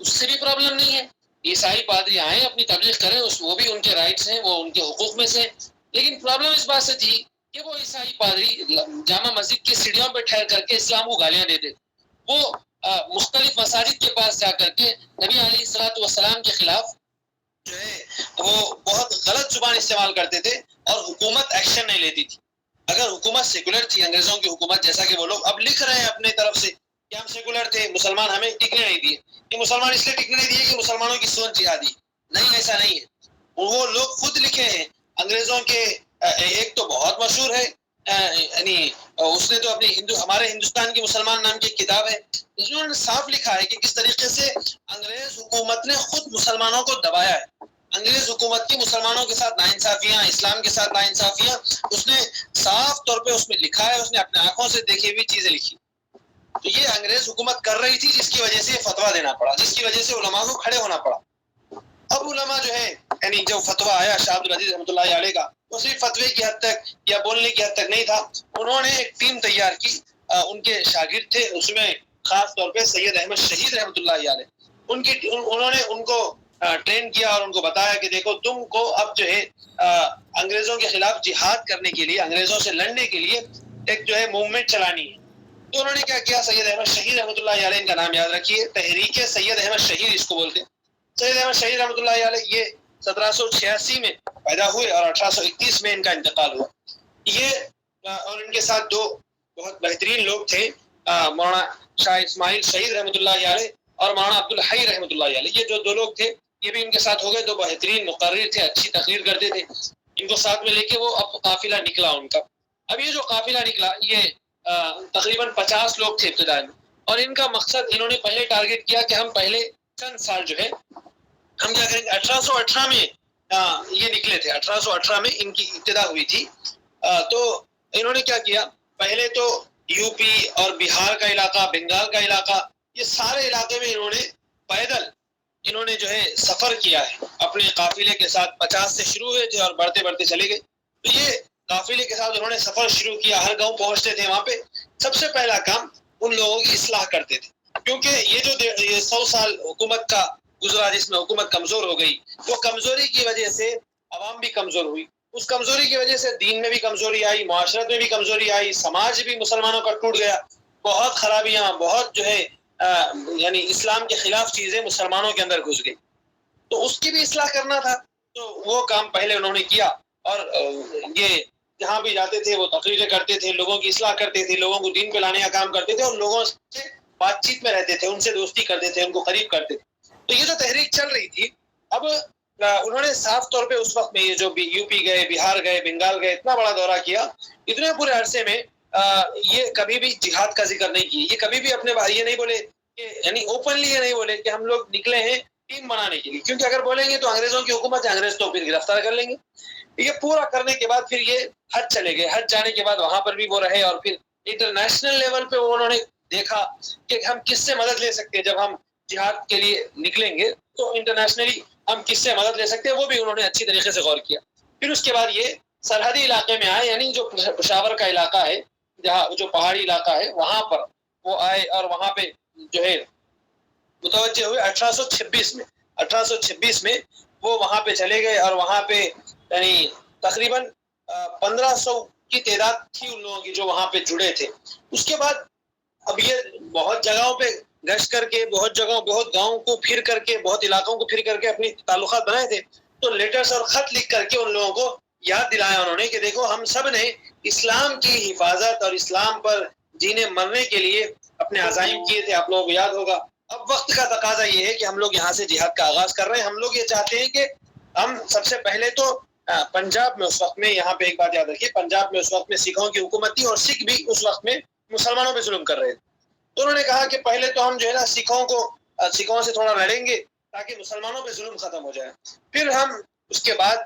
اس سے بھی پرابلم نہیں ہے. عیسائی پادری آئیں اپنی تبلیغ کریں وہ بھی ان کے رائٹس ہیں وہ ان کے حقوق میں سے. لیکن پرابلم اس بات سے تھی کہ وہ عیسائی پادری جامع مسجد کی سیڑھیوں پہ ٹھہر کر کے اسلام کو گالیاں دیتے. وہ مختلف مساجد کے پاس جا کر کے نبی علیہ الصلوۃ والسلام کے خلاف جو ہے وہ بہت غلط زبان استعمال کرتے تھے اور حکومت ایکشن نہیں لیتی تھی. اگر حکومت سیکولر تھی انگریزوں کی حکومت جیسا کہ وہ لوگ اب لکھ رہے ہیں اپنے طرف سے کہ ہم سیکولر تھے مسلمان ہمیں ٹکنے نہیں دیے. یہ مسلمان اس لیے ٹکنے نہیں دیے کہ مسلمانوں کی سوچ جہادی نہیں. ایسا نہیں ہے. وہ لوگ خود لکھے ہیں انگریزوں کے. ایک تو بہت مشہور ہے یعنی اس نے تو اپنی ہمارے ہندوستان کی مسلمان نام کی کتاب ہے جس میں انہوں نے صاف لکھا ہے کہ کس طریقے سے انگریز حکومت نے خود مسلمانوں کو دبایا ہے. انگریز حکومت کی مسلمانوں کے ساتھ ناانصافیاں اسلام کے ساتھ ناانصافیاں اس نے صاف طور پہ اس میں لکھا ہے. اس نے اپنے آنکھوں سے دیکھی ہوئی چیزیں لکھی. تو یہ انگریز حکومت کر رہی تھی جس کی وجہ سے فتویٰ دینا پڑا جس کی وجہ سے علماء کو کھڑے ہونا پڑا. اب علماء جو ہے یعنی جو فتویٰ آیا شاہ عبد العزیز رحمۃ اللہ علیہ کا وہ صرف فتوے کی حد تک یا بولنے کی حد تک نہیں تھا. انہوں نے ایک ٹیم تیار کی. ان کے شاگرد تھے اس میں خاص طور پہ سید احمد شہید رحمۃ اللہ علیہ. انہوں نے ان کو ٹرین کیا اور ان کو بتایا کہ دیکھو تم کو اب جو ہے انگریزوں کے خلاف جہاد کرنے کے لیے انگریزوں سے لڑنے کے لیے ایک جو ہے موومنٹ چلانی ہے. تو انہوں نے کیا کیا سید احمد شہید رحمۃ اللہ علیہ ان کا نام یاد رکھیے. تحریک سید احمد شہید اس کو بولتے ہیں. سید احمد شہید رحمۃ اللہ علیہ یہ 1786 میں پیدا ہوئے اور 1831 میں ان کا انتقال ہوا. یہ اور ان کے ساتھ 2 بہت بہترین لوگ تھے مولانا شاہ اسماعیل شہید رحمۃ اللہ علیہ اور مولانا عبد الحی رحمۃ اللہ علیہ. یہ جو 2 لوگ تھے یہ بھی ان کے ساتھ ہو گئے. 2 بہترین مقرر تھے اچھی تقریر کرتے تھے. ان کو ساتھ میں لے کے وہ اب قافلہ نکلا ان کا. اب یہ جو قافلہ نکلا یہ تقریباً 50 لوگ تھے ابتدا میں. اور ان کا مقصد انہوں نے پہلے ٹارگٹ کیا کہ ہم پہلے چند سال جو ہے ہم کیا کریں گے. 1818 میں یہ نکلے تھے. 1818 میں ان کی ابتدا ہوئی تھی. تو انہوں نے کیا کیا پہلے تو یو پی اور بہار کا علاقہ بنگال کا علاقہ یہ سارے علاقے میں انہوں نے جو ہے سفر کیا ہے اپنے قافلے کے ساتھ. 50 سے شروع ہوئے تھے اور بڑھتے بڑھتے چلے گئے. تو یہ قافلے کے ساتھ انہوں نے سفر شروع کیا. ہر گاؤں پہنچتے تھے. وہاں پہ سب سے پہلا کام ان لوگوں کی اصلاح کرتے تھے. کیونکہ یہ جو 100 سال حکومت کا گزرا جس میں حکومت کمزور ہو گئی, وہ کمزوری کی وجہ سے عوام بھی کمزور ہوئی. اس کمزوری کی وجہ سے دین میں بھی کمزوری آئی, معاشرت میں بھی کمزوری آئی, سماج بھی مسلمانوں کا ٹوٹ گیا. بہت خرابیاں, بہت جو ہے یعنی اسلام کے خلاف چیزیں مسلمانوں کے اندر گھس گئی. تو اس کی بھی اصلاح کرنا تھا, تو وہ کام پہلے انہوں نے کیا. اور یہ جہاں بھی جاتے تھے وہ تقریریں کرتے تھے, لوگوں کی اصلاح کرتے تھے, لوگوں کو دین پہ لانے کا کام کرتے تھے, اور لوگوں سے بات چیت میں رہتے تھے, ان سے دوستی کرتے تھے, ان کو قریب کرتے تھے. تو یہ جو تحریک چل رہی تھی, اب انہوں نے صاف طور پہ اس وقت میں یہ جو یو پی گئے, بہار گئے, بنگال گئے, اتنا بڑا دورہ کیا, اتنے پورے عرصے میں یہ کبھی بھی جہاد کا ذکر نہیں کیا. یہ کبھی بھی اپنے یہ نہیں بولے کہ یعنی اوپنلی یہ نہیں بولے کہ ہم لوگ نکلے ہیں ٹیم بنانے کے لیے, کیونکہ اگر بولیں گے تو انگریزوں کی حکومت ہے, انگریز تو پھر گرفتار کر لیں گے. یہ پورا کرنے کے بعد پھر یہ حج چلے گئے. حج جانے کے بعد وہاں پر بھی وہ رہے, اور پھر انٹرنیشنل لیول پہ انہوں نے دیکھا کہ ہم کس سے مدد لے سکتے ہیں. جب ہم جہاد کے لیے نکلیں گے تو انٹرنیشنلی ہم کس سے مدد لے سکتے ہیں, وہ بھی انہوں نے اچھی طریقے سے غور کیا. پھر اس کے بعد یہ سرحدی علاقے میں آئے, یعنی جو پشاور کا علاقہ ہے, جہاں جو پہاڑی علاقہ ہے, وہاں پر وہ آئے اور وہاں پہ جو ہے متوجہ ہوئے 1826 میں وہ وہاں پہ چلے گئے. اور وہاں پہ یعنی تقریباً 1500 کی تعداد تھی ان لوگوں کی جو وہاں پہ جڑے تھے. اس کے بعد اب یہ بہت جگہوں پہ گشت کر کے, بہت جگہوں, بہت گاؤں کو پھر کر کے, بہت علاقوں کو پھر کر کے اپنی تعلقات بنائے تھے. تو لیٹرز اور خط لکھ کر کے ان لوگوں کو یاد دلایا انہوں نے کہ دیکھو ہم سب نے اسلام کی حفاظت اور اسلام پر جینے مرنے کے لیے اپنے عزائم کیے تھے, آپ لوگوں کو یاد ہوگا. اب وقت کا تقاضا یہ ہے کہ ہم لوگ یہاں سے جہاد کا آغاز کر رہے ہیں. ہم لوگ یہ چاہتے ہیں کہ ہم سب سے پہلے تو پنجاب میں اس وقت میں, یہاں پہ ایک بات یاد رکھیے, پنجاب میں اس وقت میں سکھوں کی حکومت تھی, اور سکھ بھی اس وقت میں مسلمانوں پہ ظلم کر رہے تھے. تو انہوں نے کہا کہ پہلے تو ہم جو ہے نا سکھوں سے تھوڑا لڑیں گے تاکہ مسلمانوں پہ ظلم ختم ہو جائے. پھر ہم اس کے بعد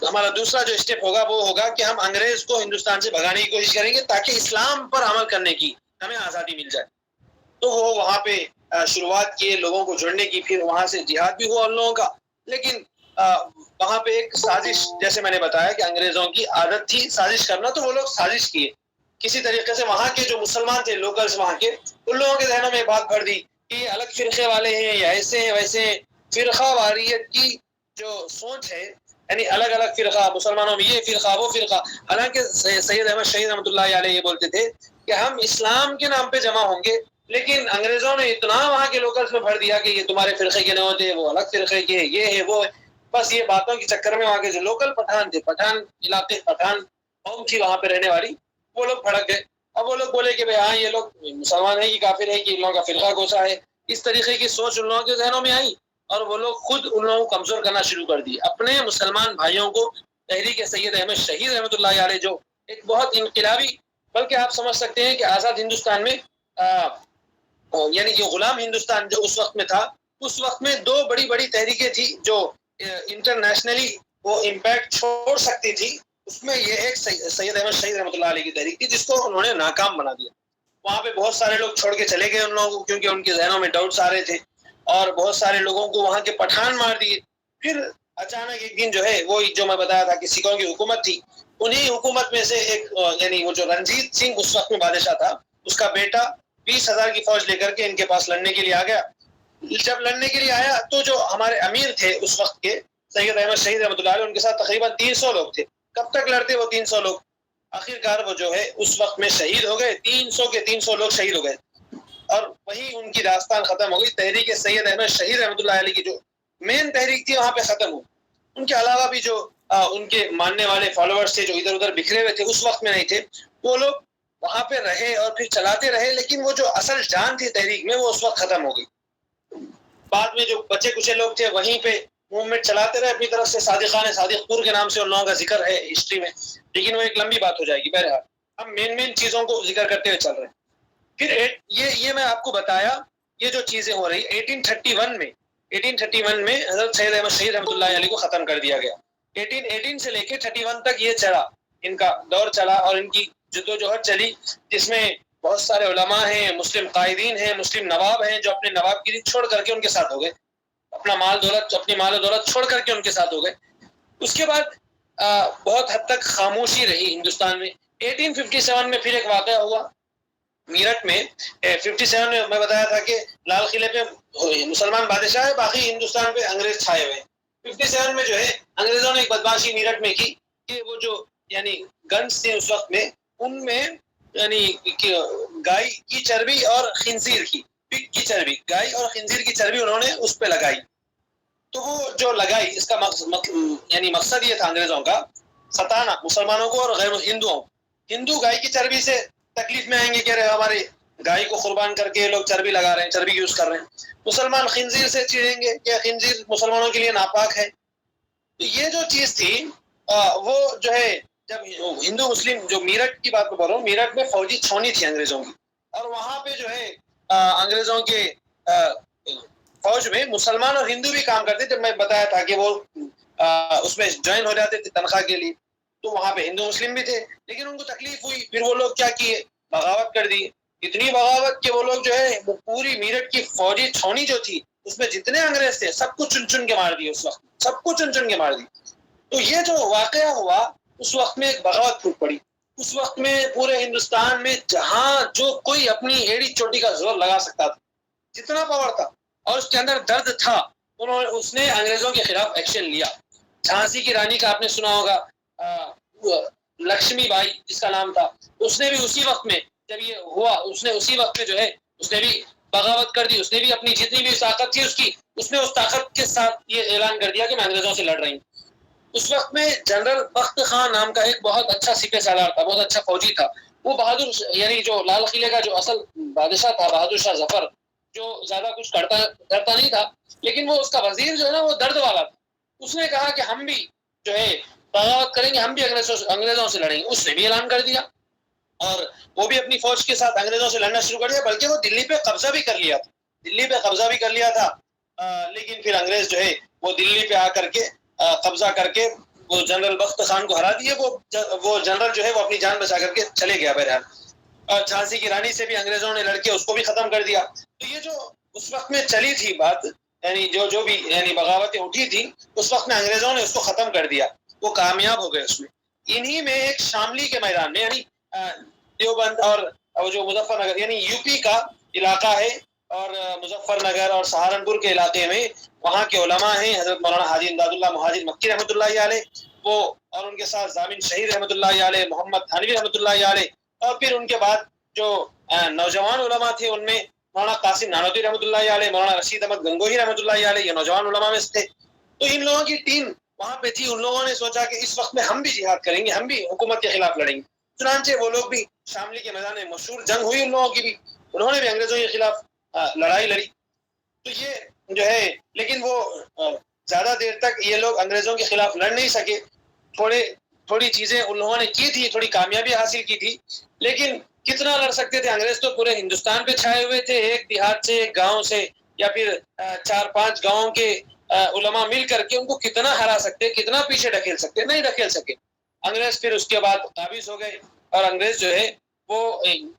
ہمارا دوسرا جو اسٹیپ ہوگا وہ ہوگا کہ ہم انگریز کو ہندوستان سے بھگانے کی کوشش کریں گے تاکہ اسلام پر عمل کرنے کی ہمیں آزادی مل جائے. تو وہ وہاں پہ شروعات کیے لوگوں کو جوڑنے کی. پھر وہاں سے جہاد بھی ہوا ان لوگوں کا, لیکن وہاں پہ ایک سازش, جیسے میں نے بتایا کہ انگریزوں کی عادت تھی سازش کرنا, تو وہ لوگ سازش کیے کسی طریقے سے. وہاں کے جو مسلمان تھے لوکلز وہاں کے, ان لوگوں کے ذہنوں میں بات بھر دی کہ یہ الگ فرقے والے ہیں, یا ایسے ہیں ویسے ہیں. فرقہ واریت کی جو سوچ ہے, یعنی الگ الگ فرقہ, مسلمانوں میں یہ فرقہ وہ فرقہ. حالانکہ سید احمد شہید رحمۃ اللہ علیہ یہ بولتے تھے کہ ہم اسلام کے نام پہ جمع ہوں گے, لیکن انگریزوں نے اتنا وہاں کے لوکلز میں بھر دیا کہ یہ تمہارے فرقے کے نہیں ہوتے, وہ الگ فرقے کے, یہ ہے وہ ہے. بس یہ باتوں کے چکر میں وہاں کے جو لوکل پٹھان تھے, پٹھان علاقے, پٹھان قوم تھی وہاں پہ رہنے والی, وہ لوگ بھڑک گئے. اب وہ لوگ بولے کہ بھائی ہاں یہ لوگ مسلمان ہیں کہ کافر ہے, کہ ان لوگوں کا فرقہ گوسا ہے. اس طریقے کی سوچ ان لوگوں کے ذہنوں میں آئی, اور وہ لوگ خود ان لوگوں کو کمزور کرنا شروع کر دی. اپنے مسلمان بھائیوں کو تحریک سید احمد شہید رحمۃ اللہ علیہ, جو ایک بہت انقلابی, بلکہ آپ سمجھ سکتے ہیں کہ آزاد ہندوستان میں یعنی یہ غلام ہندوستان جو اس وقت میں تھا, اس وقت میں دو بڑی بڑی تحریکیں تھی جو انٹرنیشنلی وہ امپیکٹ چھوڑ سکتی تھی. اس میں یہ ایک سید احمد شہید رحمۃ اللہ علیہ کی تحریک تھی, جس کو انہوں نے ناکام بنا دیا. وہاں پہ بہت سارے لوگ چھوڑ کے چلے گئے ان لوگوں کو, کیونکہ ان کے ذہنوں میں ڈاؤٹس آ رہے تھے, اور بہت سارے لوگوں کو وہاں کے پٹھان مار دیے. پھر اچانک ایک دن جو ہے وہی جو میں بتایا تھا کہ سکھوں کی حکومت تھی, انہی حکومت میں سے ایک یعنی وہ جو رنجیت سنگھ اس وقت میں بادشاہ تھا, اس کا بیٹا 20,000 کی فوج لے کر کے ان کے پاس لڑنے کے لیے آ گیا. جب لڑنے کے لیے آیا تو جو ہمارے امیر تھے اس وقت کے سید احمد شہید رحمۃ اللہ علیہ, ان کے ساتھ تقریباً 300 لوگ تھے. کب تک لڑتے وہ 300 لوگ؟ آخرکار وہ جو ہے اس وقت میں شہید ہو گئے. 300 کے 300 لوگ شہید ہو گئے, اور وہی ان کی داستان ختم ہو گئی. تحریک سید احمد شہید رحمۃ اللہ علیہ کی جو مین تحریک تھی وہاں پہ ختم ہوئی. ان کے علاوہ بھی جو ان کے ماننے والے فالوورز تھے جو ادھر ادھر بکھرے ہوئے تھے, اس وقت میں نہیں تھے, وہ لوگ وہاں پہ رہے اور پھر چلاتے رہے, لیکن وہ جو اصل جان تھی تحریک میں وہ اس وقت ختم ہو گئی. بعد میں جو بچے کچھ لوگ تھے وہیں پہ موومنٹ چلاتے رہے اپنی طرف سے. صادقان صادق پور کے نام سے ان لوگوں کا ذکر ہے ہسٹری میں, لیکن وہ ایک لمبی بات ہو جائے گی. بہرحال ہم مین چیزوں کو ذکر کرتے ہوئے چل رہے ہیں. پھر یہ میں آپ کو بتایا یہ جو چیزیں ہو رہی 1831 میں حضرت سید احمد شہید رحمۃ اللہ علیہ کو ختم کر دیا گیا. 1818 سے لے کے 31 تک یہ چلا, ان کا دور چلا, اور ان کی جدوجہد چلی, جس میں بہت سارے علماء ہیں, مسلم قائدین ہیں, مسلم نواب ہیں جو اپنے نواب گیری چھوڑ کر کے ان کے ساتھ ہو گئے, اپنی مال و دولت چھوڑ کر کے ان کے ساتھ ہو گئے. اس کے بعد بہت حد تک خاموشی رہی ہندوستان میں. 1857 میں پھر ایک واقعہ ہوا میرٹھ میں 57 میں میں بتایا تھا کہ لال قلعے پہ مسلمان بادشاہ ہے, باقی ہندوستان پہ انگریز چھائے ہوئے ہیں. 57 میں جو ہے انگریزوں نے ایک بدماشی میرٹھ میں کی کہ وہ جو یعنی گنز تھے اس وقت میں, ان میں یعنی گائے کی چربی اور خنزیر کی پگ کی چربی, گائے اور خنزیر کی چربی انہوں نے اس پہ لگائی. تو وہ جو لگائی اس کا یعنی مقصد یہ تھا انگریزوں کا ستانا مسلمانوں کو اور غیر ہندوؤں. ہندو گائے کی چربی سے تکلیف میں آئیں گے, کہہ رہے ہماری گائے کو قربان کر کے لوگ چربی لگا رہے ہیں, چربی یوز کر رہے ہیں. مسلمان خنزیر سے چڑھیں گے کہ خنزیر مسلمانوں کے لیے ناپاک ہے. تو یہ جو چیز تھی وہ جو ہے جب ہندو مسلم جو میرٹھ کی بات کر رہا ہوں, میرٹھ میں فوجی چھاؤنی تھی انگریزوں کی, اور وہاں پہ جو ہے انگریزوں کے فوج میں مسلمان اور ہندو بھی کام کرتے تھے. میں بتایا تھا کہ وہ اس میں جوائن ہو جاتے تھے تنخواہ کے لیے. تو وہاں پہ ہندو مسلم بھی تھے, لیکن ان کو تکلیف ہوئی, پھر وہ لوگ کیا کیے, بغاوت کر دی. اتنی بغاوت کہ وہ لوگ جو ہے پوری میرٹھ کی فوجی چھاؤنی جو تھی اس میں جتنے انگریز تھے سب کو چن چن کے مار دی. اس وقت سب کو چن چن کے مار دی. تو یہ جو واقعہ ہوا اس وقت میں ایک بغاوت پھوٹ پڑی. اس وقت میں پورے ہندوستان میں جہاں جو کوئی اپنی ایڑی چوٹی کا زور لگا سکتا تھا, جتنا پاور تھا اور اس کے اندر درد تھا, اس نے انگریزوں کے خلاف ایکشن لیا. جھانسی کی رانی کا آپ نے سنا ہوگا, لکشمی بائی جس کا نام تھا, اس نے بھی اسی وقت میں جب یہ ہوا اس نے اسی وقت میں جو ہے اس نے بھی بغاوت کر دی. اس نے بھی اپنی جتنی بھی طاقت تھی اس نے اس طاقت کے ساتھ یہ اعلان کر دیا کہ میں انگریزوں سے لڑ رہی ہوں. اس وقت میں جنرل بخت خان نام کا ایک بہت اچھا سپہ سالار تھا, بہت اچھا فوجی تھا. وہ بہادر یعنی جو لال قلعے کا جو اصل بادشاہ تھا بہادر شاہ ظفر, جو زیادہ کچھ کرتا نہیں تھا, لیکن وہ اس کا وزیر جو ہے نا وہ درد والا تھا. اس نے کہا کہ ہم بھی جو ہے بغاوت کریں گے, ہم بھی انگریزوں سے لڑیں گے. اس نے بھی اعلان کر دیا اور وہ بھی اپنی فوج کے ساتھ انگریزوں سے لڑنا شروع کر دیا. بلکہ وہ دلی پہ قبضہ بھی کر لیا تھا, دلی پہ قبضہ بھی کر لیا تھا. لیکن پھر انگریز جو ہے وہ دلی پہ آ کر کے قبضہ کر کے وہ جنرل بخت خان کو ہرا دیے. وہ جنرل جو ہے وہ اپنی جان بچا کر کے چلے گیا بہرحال. جھانسی کی رانی سے بھی انگریزوں نے لڑ کے اس کو بھی ختم کر دیا. تو یہ جو اس وقت میں چلی تھی بات, یعنی جو بھی یعنی بغاوتیں اٹھی تھی اس وقت میں انگریزوں نے اس کو ختم کر دیا. وہ کامیاب ہو گئے اس میں. انہی میں ایک شاملی کے میدان میں یعنی دیوبند اور جو مظفر نگر یعنی یو پی کا علاقہ ہے, اور مظفر نگر اور سہارنپور کے علاقے میں وہاں کے علماء ہیں حضرت مولانا حاجی امداد اللہ مہاجر مکی رحمۃ اللہ علیہ, وہ اور ان کے ساتھ ضامن شہید رحمۃ اللہ علیہ, محمد تھانوی رحمۃ اللہ علیہ, اور پھر ان کے بعد جو نوجوان علماء تھے ان میں مولانا قاسم نانوتوی رحمۃ اللہ علیہ, مولانا رشید احمد گنگوہی رحمۃ اللہ علیہ, یہ نوجوان علماء میں تھے. تو ان لوگوں کی ٹیم وہاں پہ تھی. ان لوگوں نے سوچا کہ اس وقت میں ہم بھی جہاد کریں گے, ہم بھی حکومت کے خلاف لڑیں گے. چنانچہ وہ لوگ بھی شاملی کے میدان میں مشہور جنگ ہوئی ان لوگوں کی بھی, انہوں نے بھی انگریزوں کے خلاف لڑائی لڑی. تو یہ جو ہے لیکن وہ زیادہ دیر تک یہ لوگ انگریزوں کے خلاف لڑ نہیں سکے. تھوڑی چیزیں ان لوگوں نے کی تھی, تھوڑی کامیابی حاصل کی تھی, لیکن کتنا لڑ سکتے تھے؟ انگریز تو پورے ہندوستان پہ چھائے ہوئے تھے, ایک دیہات سے ایک گاؤں سے یا پھر 4-5 گاؤں کے علماء مل کر کے ان کو کتنا ہرا سکتے, کتنا پیچھے ڈھکیل سکتے؟ نہیں ڈھکیل سکے. انگریز پھر اس کے بعد قابض ہو گئے, اور انگریز جو ہے وہ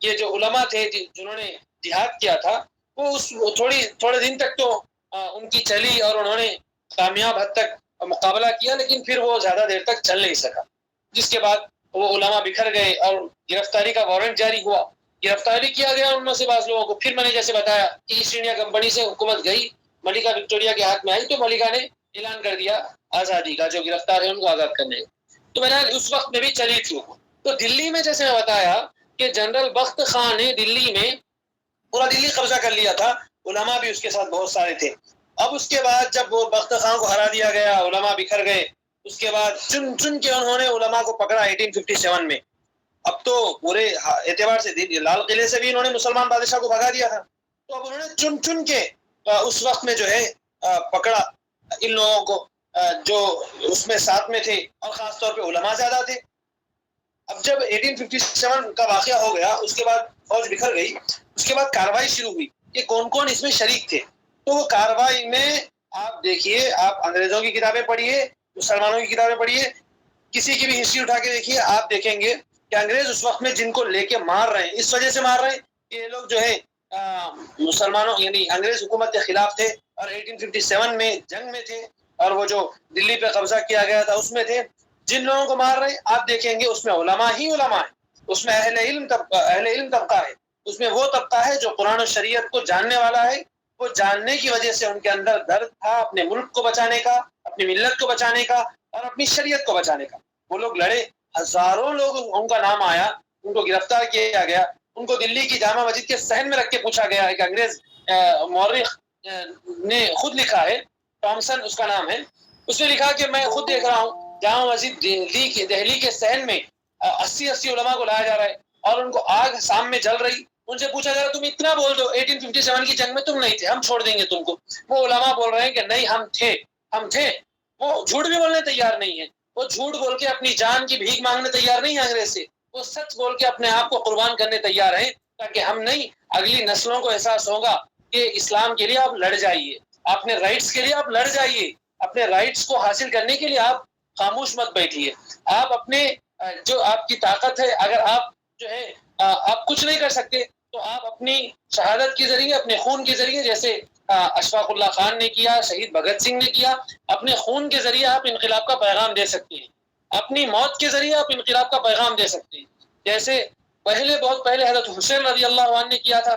یہ جو علماء تھے جنہوں نے جہاد کیا تھا وہ تھوڑے دن تک تو ان کی چلی اور انہوں نے کامیاب حد تک مقابلہ کیا, لیکن پھر وہ زیادہ دیر تک چل نہیں سکا. جس کے بعد وہ علماء بکھر گئے اور گرفتاری کا وارنٹ جاری ہوا, گرفتاری کیا گیا ان میں سے بعض لوگوں کو. پھر میں نے جیسے بتایا ایسٹ انڈیا کمپنی سے حکومت گئی, ملکہ وکٹوریہ کے ہاتھ میں آئی, تو ملکہ نے اعلان کر دیا آزادی کا, جو گرفتار ہے ان کو آزاد کرنے. تو میں نے اس وقت میں بھی چلی تھی. تو دلی میں جیسے میں بتایا کہ جنرل بخت خان نے دلی میں پورا دلی قبضہ کر لیا تھا, علماء بھی اس کے ساتھ بہت سارے تھے. اب اس کے بعد جب وہ بخت خان کو ہرا دیا گیا, علماء بکھر گئے, اس کے بعد چن چن کے انہوں نے علماء کو پکڑا 1857 میں. اب تو پورے اعتبار سے لال قلعے سے بھی انہوں نے مسلمان بادشاہ کو بھگا دیا تھا, تو اب انہوں نے چن چن کے اس وقت میں جو ہے پکڑا ان لوگوں کو جو اس میں ساتھ میں تھے, اور خاص طور پہ علماء زیادہ تھے. اب جب 1857 کا واقعہ ہو گیا اس کے بعد فوج بکھر گئی, اس کے بعد کاروائی شروع ہوئی کہ کون کون اس میں شریک تھے. تو وہ کاروائی میں آپ دیکھیے, آپ انگریزوں کی کتابیں پڑھیے, مسلمانوں کی کتابیں پڑھیے, کسی کی بھی ہسٹری اٹھا کے دیکھیے, آپ دیکھیں گے کہ انگریز اس وقت میں جن کو لے کے مار رہے ہیں اس وجہ سے مار رہے ہیں کہ یہ لوگ جو ہے مسلمانوں یعنی انگریز حکومت کے خلاف تھے, اور 1857 میں جنگ میں تھے, اور وہ جو دلی پہ قبضہ کیا گیا تھا اس میں تھے. جن لوگوں کو مار رہے ہیں آپ دیکھیں گے اس میں علماء ہی علماء ہیں, اس میں اہل علم طبقہ ہے, اس میں وہ طبقہ ہے جو قرآن و شریعت کو جاننے والا ہے. وہ جاننے کی وجہ سے ان کے اندر درد تھا اپنے ملک کو بچانے کا, اپنی ملت کو بچانے کا اور اپنی شریعت کو بچانے کا. وہ لوگ لڑے, ہزاروں لوگ ان کا نام آیا, ان کو گرفتار کیا گیا, ان کو دلی کی جامع مسجد کے صحن میں رکھ کے پوچھا گیا. ایک انگریز مورخ نے خود لکھا ہے, ٹامسن اس کا نام ہے, اس نے لکھا کہ میں خود دیکھ رہا ہوں جامع مسجد دہلی کے صحن میں 80 علماء کو لایا جا رہا ہے اور ان کو آگ سام میں جل رہی. ان سے پوچھا جا رہا تم اتنا بول دو, 1857 کی جنگ میں تم نہیں تھے, ہم چھوڑ دیں گے تم کو. وہ علماء بول رہے ہیں کہ نہیں ہم تھے. وہ جھوٹ بھی بولنے تیار نہیں ہے, وہ جھوٹ بول کے اپنی جان کی بھیک مانگنے تیار نہیں ہے انگریز سے, وہ سچ بول کے اپنے آپ کو قربان کرنے تیار ہیں تاکہ ہم نہیں, اگلی نسلوں کو احساس ہوگا کہ اسلام کے لیے آپ لڑ جائیے, اپنے رائٹس کے لیے آپ لڑ جائیے, اپنے رائٹس کو حاصل کرنے کے لیے آپ خاموش مت بیٹھیے. آپ اپنے جو آپ کی طاقت ہے, اگر آپ جو ہے آپ کچھ نہیں کر سکتے تو آپ اپنی شہادت کے ذریعے, اپنے خون کے ذریعے, جیسے اشفاق اللہ خان نے کیا, شہید بھگت سنگھ نے کیا, اپنے خون کے ذریعے آپ انقلاب کا پیغام دے سکتے ہیں. اپنی موت کے ذریعے آپ انقلاب کا پیغام دے سکتے ہیں, جیسے بہت پہلے حضرت حسین رضی اللہ عنہ نے کیا تھا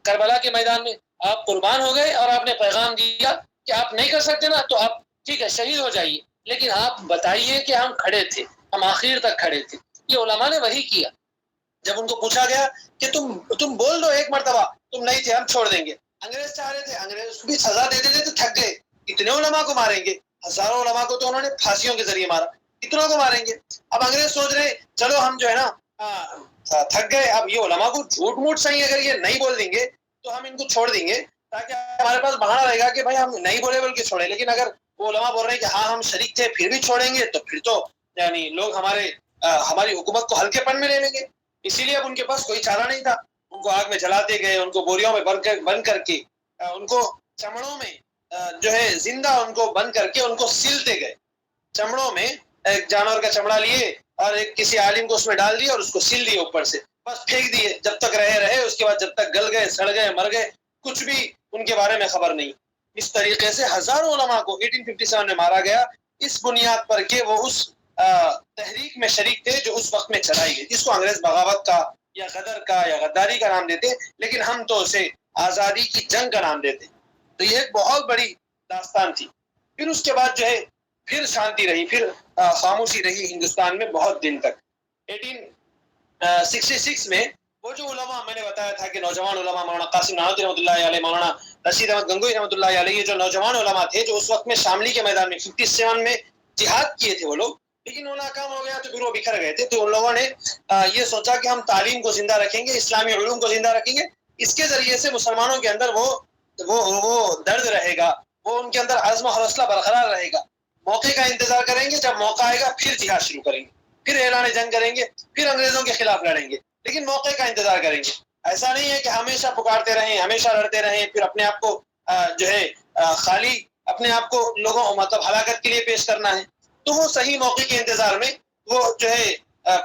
کربلا کے میدان میں. آپ قربان ہو گئے اور آپ نے پیغام دیا کہ آپ نہیں کر سکتے نا تو آپ ٹھیک ہے شہید ہو جائیے, لیکن آپ بتائیے کہ ہم کھڑے تھے, ہم آخر تک کھڑے تھے. یہ علماء نے وہی کیا. جب ان کو پوچھا گیا کہ تم بول دو ایک مرتبہ تم نہیں تھے, ہم چھوڑ دیں گے. انگریز چاہ رہے تھے, انگریز بھی سزا دیتے تھے تو تھک گئے. اتنے علماء کو ماریں گے, ہزاروں علماء کو تو انہوں نے پھانسیوں کے ذریعے مارا, اتنوں کو ماریں گے. اب انگریز سوچ رہے چلو ہم جو ہے نا تھک گئے, اب یہ علماء کو جھوٹ موٹ صحیح اگر یہ نہیں بول دیں گے تو ہم ان کو چھوڑ دیں گے تاکہ ہمارے پاس بہانہ رہے گا کہ بھائی ہم نہیں بولے بلکہ چھوڑے. لیکن اگر وہ علماء بول رہے ہیں کہ ہاں ہم شریک تھے پھر بھی چھوڑیں گے تو پھر تو یعنی لوگ ہماری حکومت کو ہلکے پن میں لے لیں گے. اسی لیے اب ان کے پاس کوئی چارہ نہیں تھا. ان کو آگ میں جلاتے گئے, ان کو بوریوں میں بند کر کے, ان کو چمڑوں میں جو ہے زندہ ان کو بند کر کے ان کو سلتے گئے. چمڑوں میں ایک جانور کا چمڑا لیے اور ایک کسی عالم کو اس میں ڈال دیے اور اس کو سل دیے اوپر سے, بس پھینک دیے. جب تک رہے, اس کے بعد جب تک گل گئے, سڑ گئے, مر گئے, کچھ بھی ان کے بارے میں خبر نہیں. اس طریقے سے ہزاروں علماء کو 1857 میں مارا گیا, اس بنیاد پر کہ وہ اس تحریک میں شریک تھے جو اس وقت میں چلائی گئی, جس کو انگریز بغاوت کا یا غدر کا یا غداری کا نام دیتے, لیکن ہم تو اسے آزادی کی جنگ کا نام دیتے. تو یہ ایک بہت بڑی داستان تھی. پھر اس کے بعد جو ہے پھر شانتی رہی, پھر خاموشی رہی ہندوستان میں بہت دن تک. 1866 میں وہ جو علماء میں نے بتایا تھا کہ نوجوان علماء, مولانا قاسم نانوتوی رحمۃ اللہ علیہ, مولانا رشید احمد گنگوئی رحمۃ اللہ علیہ, یہ جو نوجوان علماء تھے جو اس وقت میں شاملی کے میدان میں 57 میں جہاد کیے تھے وہ لوگ, لیکن وہ ناکام ہو گیا تو پھر وہ بکھر گئے تھے. تو ان لوگوں نے یہ سوچا کہ ہم تعلیم کو زندہ رکھیں گے, اسلامی علوم کو زندہ رکھیں گے, اس کے ذریعے سے مسلمانوں کے اندر وہ درد رہے گا, وہ ان کے اندر عزم و حوصلہ برقرار رہے گا. موقع کا انتظار کریں گے, جب موقع آئے گا پھر جہاد شروع کریں گے, پھر اعلان جنگ کریں گے, پھر انگریزوں کے خلاف لڑیں گے, لیکن موقع کا انتظار کریں گے. ایسا نہیں ہے کہ ہمیشہ پکارتے رہیں, ہمیشہ لڑتے رہیں, پھر اپنے آپ کو جو ہے خالی اپنے آپ کو لوگوں مطلب ہلاکت کے لیے پیش کرنا ہے. تو وہ صحیح موقع کے انتظار میں وہ جو ہے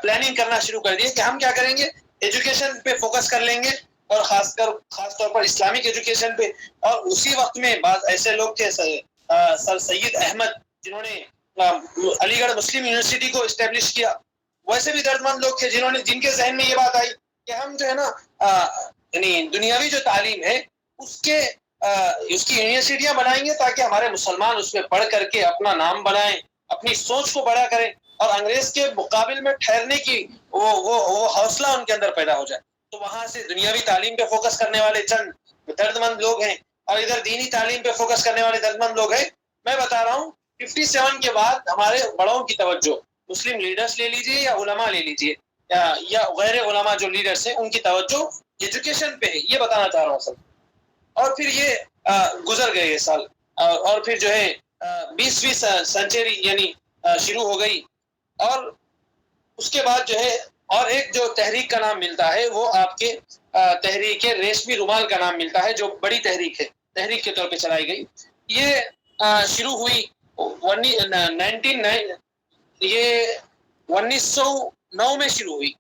پلاننگ کرنا شروع کر دیے کہ ہم کیا کریں گے, ایجوکیشن پہ فوکس کر لیں گے, اور خاص طور پر اسلامک ایجوکیشن پہ. اور اسی وقت میں بعض ایسے لوگ تھے, سر سید احمد, جنہوں نے علی گڑھ مسلم یونیورسٹی کو اسٹیبلش کیا. ویسے بھی درد مند لوگ تھے جن کے ذہن میں یہ بات آئی کہ ہم جو ہے نا یعنی دنیاوی جو تعلیم ہے اس کی یونیورسٹیاں بنائیں گے تاکہ ہمارے مسلمان اس میں پڑھ کر کے اپنا نام بنائیں, اپنی سوچ کو بڑا کریں, اور انگریز کے مقابل میں ٹھہرنے کی وہ حوصلہ ان کے اندر پیدا ہو جائے. تو وہاں سے دنیاوی تعلیم پہ فوکس کرنے والے چند درد مند لوگ ہیں, اور ادھر دینی تعلیم پہ فوکس کرنے والے درد مند لوگ ہیں. میں بتا رہا ہوں 57 کے بعد ہمارے بڑوں کی توجہ, مسلم لیڈرز لے لیجئے یا علماء لے لیجئے یا غیر علماء جو لیڈرز ہیں, ان کی توجہ ایجوکیشن پہ ہے, یہ بتانا چاہ رہا ہوں سر. اور پھر یہ گزر گئے یہ سال, اور پھر جو ہے 20ویں سنچری یعنی شروع ہو گئی. اور اس کے بعد جو ہے اور ایک جو تحریک کا نام ملتا ہے وہ آپ کے تحریک ریشمی رومال کا نام ملتا ہے, جو بڑی تحریک ہے, تحریک کے طور پہ چلائی گئی. یہ شروع ہوئی 1909 میں شروع ہوئی.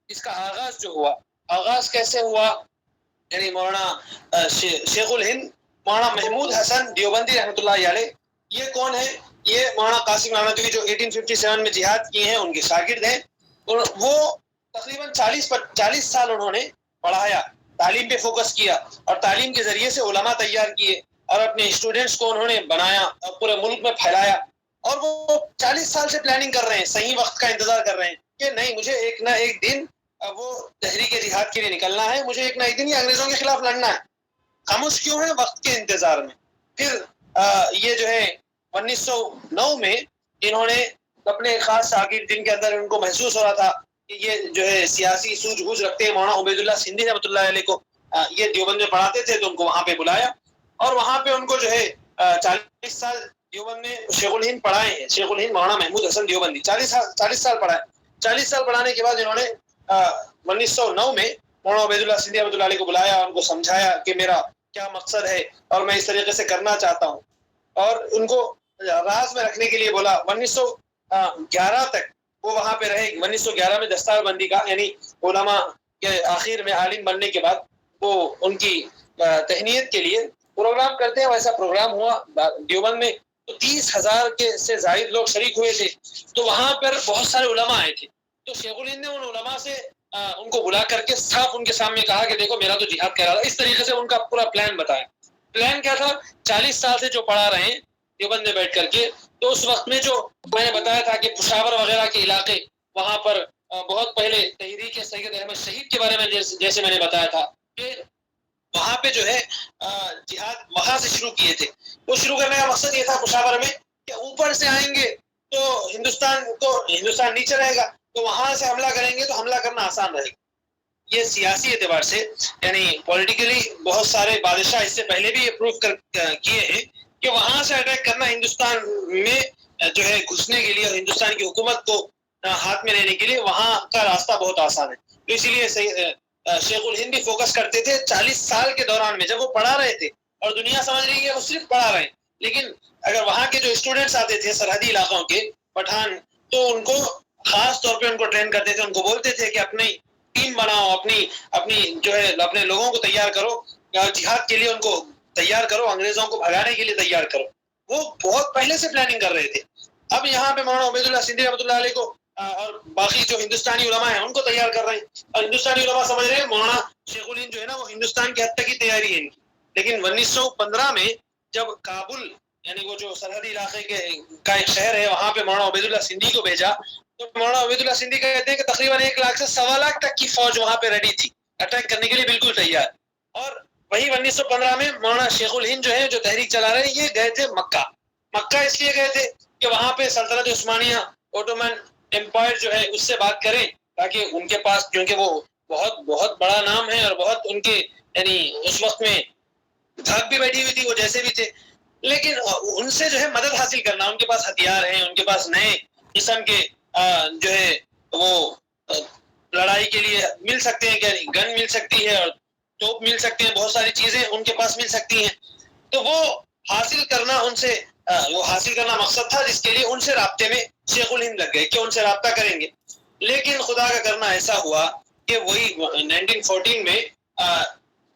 اس کا آغاز جو ہوا, آغاز کیسے ہوا, یعنی مولانا شیخ الہند مولانا محمود حسن دیوبندی رحمۃ اللہ علیہ, یہ کون ہے, یہ مولانا قاسم نانوتوی جو 1857 میں جہاد کیے ہیں ان کے شاگرد ہیں. وہ تقریباً 40 سال انہوں نے پڑھایا تعلیم پہ فوکس کیا اور تعلیم کے ذریعے سے علماء تیار کیے اور اپنے اسٹوڈنٹس کو انہوں نے بنایا اور پورے ملک میں پھیلایا. اور وہ 40 سال سے پلاننگ کر رہے ہیں, صحیح وقت کا انتظار کر رہے ہیں کہ نہیں مجھے ایک نہ ایک دن وہ تحریک جہاد کے لیے نکلنا ہے, مجھے ایک نہ ایک دن یہ انگریزوں کے خلاف لڑنا ہے. خاموش کیوں ہے؟ وقت کے انتظار میں. پھر یہ جو ہے 1909 میں انہوں نے اپنے خاص شاگرد جن کے اندر ان کو محسوس ہو رہا تھا کہ یہ جو ہے سیاسی سوجھ بوجھ رکھتے ہیں, مولانا عبید اللہ سندھی رحمۃ اللہ علیہ کو یہ دیوبند میں پڑھاتے تھے, تو ان کو وہاں پہ بلایا اور وہاں پہ ان کو جو ہے 40 سال دیوبند میں شیخ الہند پڑھائے ہیں. شیخ الہند مولانا محمود حسن دیوبندی 40 سال پڑھائے. 40 سال پڑھانے کے بعد انہوں نے 1909 میں مولانا عبید اللہ سندھی رحمۃ اللہ علیہ کو بلایا, ان کو سمجھایا کہ میرا کیا مقصد ہے اور میں اس طریقے سے کرنا چاہتا ہوں, اور ان کو راز میں رکھنے کے لیے بولا. 1911 تک وہ وہاں پہ رہے. 1911 میں دستار بندی کا یعنی علماء کے آخر میں عالم بننے کے بعد وہ ان کی تہنیت کے لیے پروگرام کرتے ہیں. ویسا پروگرام ہوا دیوبند میں تو 30,000 کے سے زائد لوگ شریک ہوئے تھے. تو وہاں پر بہت سارے علماء آئے تھے. تو شیخ الہند نے ان علماء سے ان کو بلا کر کے صاف ان کے سامنے کہا کہ دیکھو میرا تو جہاد کہہ رہا تھا. اس طریقے سے ان کا پورا پلان بتایا. پلان کیا تھا؟ 40 سال سے جو پڑھا رہے ہیں دیوبند میں بیٹھ کر کے, تو اس وقت میں جو میں نے بتایا تھا کہ پشاور وغیرہ کے علاقے وہاں پر بہت پہلے تحریک سید احمد شہید کے بارے میں جیسے میں نے بتایا تھا کہ وہاں پہ جو ہے جہاد وہاں سے شروع کیے تھے. وہ شروع کرنے کا مقصد یہ تھا پشاور میں کہ اوپر سے آئیں گے تو ہندوستان نیچے رہے گا, تو وہاں سے حملہ کریں گے تو حملہ کرنا آسان رہے گا. یہ سیاسی اعتبار سے یعنی پولیٹیکلی بہت سارے بادشاہ اس سے پہلے بھی یہ پروف کیے ہیں کہ وہاں سے اٹیک کرنا ہندوستان میں جو ہے گھسنے کے لیے اور ہندوستان کی حکومت کو ہاتھ میں لینے کے لیے وہاں کا راستہ بہت آسان ہے. تو اسی لیے شیخ الہند بھی فوکس کرتے تھے 40 سال کے دوران میں جب وہ پڑھا رہے تھے, اور دنیا سمجھ رہی ہے وہ صرف پڑھا رہے ہیں, لیکن اگر وہاں کے جو اسٹوڈنٹس آتے تھے سرحدی علاقوں کے پٹھان, تو ان کو خاص طور پہ ان کو ٹرین کرتے تھے, ان کو بولتے تھے کہ اپنی ٹیم بناؤ, اپنی جو ہے اپنے لوگوں کو تیار کرو, جہاد کے لیے ان کو تیار کرو, انگریزوں کو بھگانے کے لیے تیار کرو. وہ بہت پہلے سے پلاننگ کر رہے تھے. اب یہاں پہ مولانا عبید اللہ سندھی رحمۃ اللہ علیہ کو اور باقی جو ہندوستانی علماء ہیں ان کو تیار کر رہے ہیں, اور ہندوستانی علماء سمجھ رہے ہیں مولانا شیخ الہند جو ہے نا وہ ہندوستان کی حد تک کی تیاری ہے ان کی. لیکن 1915 میں جب کابل یعنی وہ جو سرحدی علاقے کا ایک شہر ہے وہاں پہ مولانا عبید اللہ سندھی کو بھیجا, تو مولانا عبید اللہ سندھی کہتے ہیں کہ تقریباً 1 لاکھ سے 1.25 لاکھ تک کی فوج وہاں پہ ریڈی تھی, اٹیک کرنے کے لیے بالکل تیار. اور وہی 1915 میں مولانا شیخ الہند جو ہے جو تحریک چلا رہے ہیں یہ گئے تھے مکہ اس لیے گئے تھے کہ وہاں پہ سلطنت عثمانیہ اوٹومن امپائر جو ہے اس سے بات کریں, تاکہ ان کے پاس کیونکہ وہ بہت بہت بڑا نام ہے اور بہت ان کے یعنی اس وقت میں دھاک بھی بیٹھی ہوئی تھی وہ جیسے بھی تھے, لیکن ان سے جو ہے مدد حاصل کرنا. ان کے پاس ہتھیار ہیں, ان کے پاس نئے قسم کے جو ہے وہ لڑائی کے لیے مل سکتے ہیں, کہ گن مل سکتی ہے اور توپ مل سکتے ہیں, بہت ساری چیزیں ان کے پاس مل سکتی ہیں. تو وہ حاصل کرنا ان سے وہ حاصل کرنا مقصد تھا, جس کے لیے ان سے رابطے میں شیخ الہند لگ گئے کہ ان سے رابطہ کریں گے. لیکن خدا کا کرنا ایسا ہوا کہ وہی 1914 میں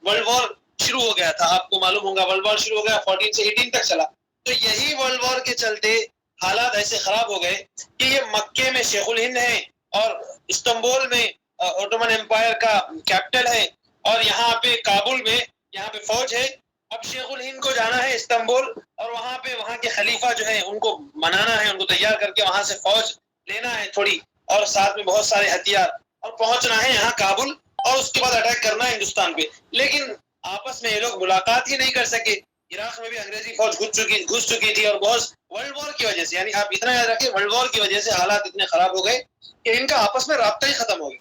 ورلڈ وار شروع ہو گیا تھا. آپ کو معلوم ہوگا ورلڈ وار شروع ہو گیا, 14 سے 18 تک چلا. تو یہی ورلڈ وار کے چلتے حالات ایسے خراب ہو گئے کہ یہ مکے میں شیخ الہند ہے اور استنبول میں اوٹومن امپائر کا کیپٹل ہے, اور یہاں پہ کابل میں یہاں پہ فوج ہے. اب شیخ الہند کو جانا ہے استنبول, اور وہاں کے خلیفہ جو ہے ان کو منانا ہے, ان کو تیار کر کے وہاں سے فوج لینا ہے تھوڑی, اور ساتھ میں بہت سارے ہتھیار, اور پہنچنا ہے یہاں کابل, اور اس کے بعد اٹیک کرنا ہے ہندوستان پہ. لیکن آپس میں یہ لوگ ملاقات ہی نہیں کر سکے. عراق میں بھی انگریزی فوج گھس چکی تھی, اور بہت ورلڈ وار کی وجہ سے, یعنی آپ اتنا یاد رکھیں ورلڈ وار کی وجہ سے حالات اتنے خراب ہو گئے کہ ان کا آپس میں رابطہ ہی ختم ہو گیا.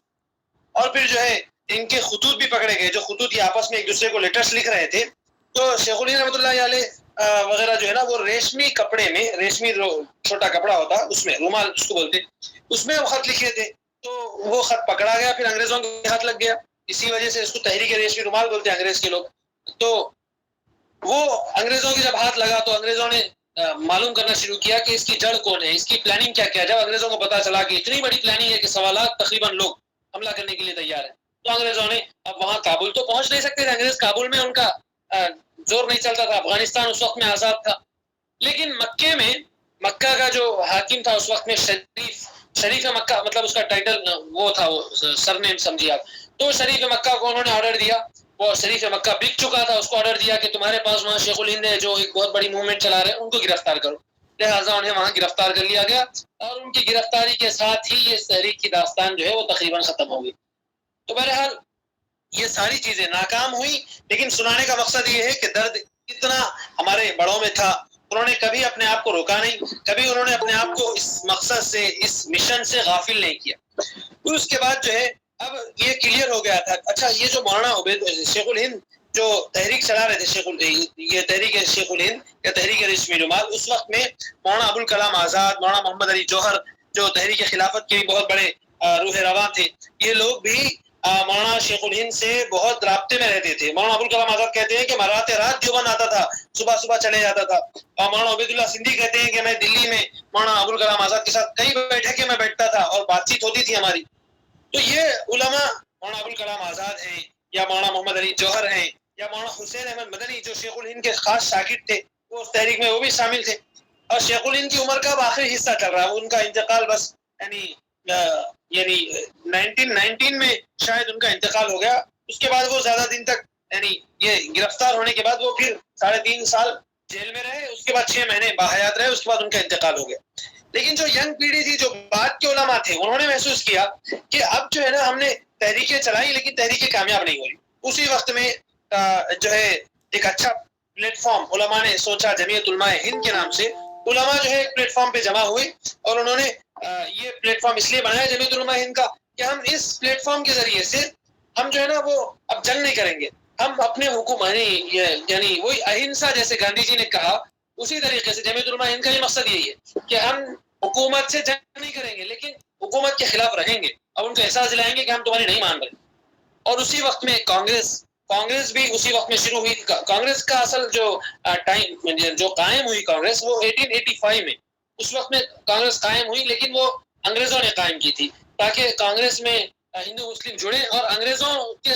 اور پھر جو ہے ان کے خطوط بھی پکڑے گئے, جو خطوط یہ آپس میں ایک دوسرے کو لیٹرز لکھ رہے تھے. تو شیخ الہند رحمۃ اللہ علیہ وغیرہ جو ہے نا وہ ریشمی کپڑے میں, ریشمی چھوٹا کپڑا ہوتا اس میں, رومال اس کو بولتے, اس میں وہ خط لکھے تھے. تو وہ خط پکڑا گیا, پھر انگریزوں کے ہاتھ لگ گیا. اسی وجہ سے اس کو تحریک ریشمی رومال بولتے ہیں انگریز کے لوگ. تو وہ انگریزوں کے جب ہاتھ لگا تو انگریزوں نے معلوم کرنا شروع کیا کہ اس کی جڑ کون ہے, اس کی پلاننگ کیا کیا. جب انگریزوں کو پتا چلا کہ اتنی بڑی پلاننگ ہے کہ 1.25 لاکھ تقریباً لوگ حملہ کرنے کے لیے تیار ہیں, تو انگریزوں نے اب وہاں کابل تو پہنچ نہیں سکتے تھے انگریز, کابل میں ان کا زور نہیں چلتا تھا, افغانستان اس وقت میں آزاد تھا. لیکن مکے میں مکہ کا جو حاکم تھا اس وقت میں شریف مکہ, مطلب اس کا ٹائٹل وہ تھا, وہ سر نیم سمجھیے آپ. تو شریف مکہ کو انہوں نے آرڈر دیا وہ شریف مکہ بک چکا تھا، اس کو آرڈر دیا کہ تمہارے پاس وہاں شیخ الہند ہے جو ایک بہت بڑی موومنٹ چلا رہے ہیں، ان کو گرفتار کرو. لہٰذا انہیں وہاں گرفتار کر لیا گیا اور ان کی گرفتاری کے ساتھ ہی یہ تحریک کی داستان جو ہے وہ تقریباً ختم ہو گئی. تو بہرحال یہ ساری چیزیں ناکام ہوئی، لیکن سنانے کا مقصد یہ ہے کہ درد اتنا ہمارے بڑوں میں تھا، انہوں نے کبھی اپنے آپ کو روکا نہیں، کبھی انہوں نے اپنے آپ کو اس مقصد سے، اس مشن سے غافل نہیں کیا. پھر اس کے بعد جو ہے اب یہ کلیئر ہو گیا تھا. اچھا، یہ جو مولانا عبید شیخ الہند جو تحریک چلا رہے تھے، یہ تحریک شیخ الہند یا تحریک ریشمی رومال، اس وقت میں مولانا ابوالکلام آزاد، مولانا محمد علی جوہر جو تحریک خلافت کے بہت بڑے روح رواں تھے، یہ لوگ بھی مولانا شیخ الہند سے بہت رابطے میں رہتے تھے. مولانا ابوالکلام آزاد کہتے ہیں کہ میں رات دیوبند آتا تھا، صبح صبح چلے جاتا تھا. اور مولانا عبید اللہ سندھی کہتے ہیں کہ میں دلی میں مولانا ابوالکلام آزاد کے ساتھ کئی بیٹھکیں میں بیٹھتا تھا اور بات چیت ہوتی تھی ہماری. تو یہ علماء مولانا ابوالکلام آزاد ہیں یا مولانا محمد علی جوہر ہیں یا مولانا حسین احمد مدنی جو شیخ الہند کے خاص شاگرد تھے، وہ اس تحریک میں وہ بھی شامل تھے. اور شیخ الہند کی عمر کا اب آخری حصہ چل رہا ہے، ان کا انتقال بس یعنی 1919 میں شاید ان کا انتقال ہو گیا. اس کے بعد وہ زیادہ دن تک یعنی یہ گرفتار ہونے کے بعد وہ پھر 3.5 سال جیل میں رہے، اس کے بعد 6 مہینے باحیات رہے، اس کے بعد ان کا انتقال ہو گیا. لیکن جو ینگ پیڑھی تھی، جو بعد کے علماء تھے، انہوں نے محسوس کیا کہ اب جو ہے نا ہم نے تحریکیں چلائی لیکن تحریکیں کامیاب نہیں ہوئی. اسی وقت میں جو ہے ایک اچھا پلیٹ فارم علماء نے سوچا، جمعیت علماء ہند کے نام سے علماء جو ہے ایک پلیٹ فارم پہ جمع ہوئے اور انہوں نے یہ پلیٹ فارم اس لیے بنایا جمعیت علماء ہند کا کہ ہم اس پلیٹ فارم کے ذریعے سے ہم جو ہے نا وہ اب جنگ نہیں کریں گے، ہم اپنے حکومت یعنی وہی اہنسا جیسے گاندھی جی نے کہا، اسی طریقے سے جمعیت علماء ہند کا یہ مقصد یہی ہے کہ ہم حکومت سے جنگ نہیں کریں گے لیکن حکومت کے خلاف رہیں گے اور ان کو احساس دلائیں گے کہ ہم تمہاری نہیں مان رہے. اور اسی وقت میں کانگریس بھی اسی وقت میں شروع ہوئی. کانگریس کا اصل جو ٹائم جو قائم ہوئی کانگریس وہ 1885 میں، اس وقت میں کانگریس قائم ہوئی، لیکن وہ انگریزوں نے قائم کی تھی تاکہ کانگریس میں ہندو مسلم جڑے اور انگریزوں کے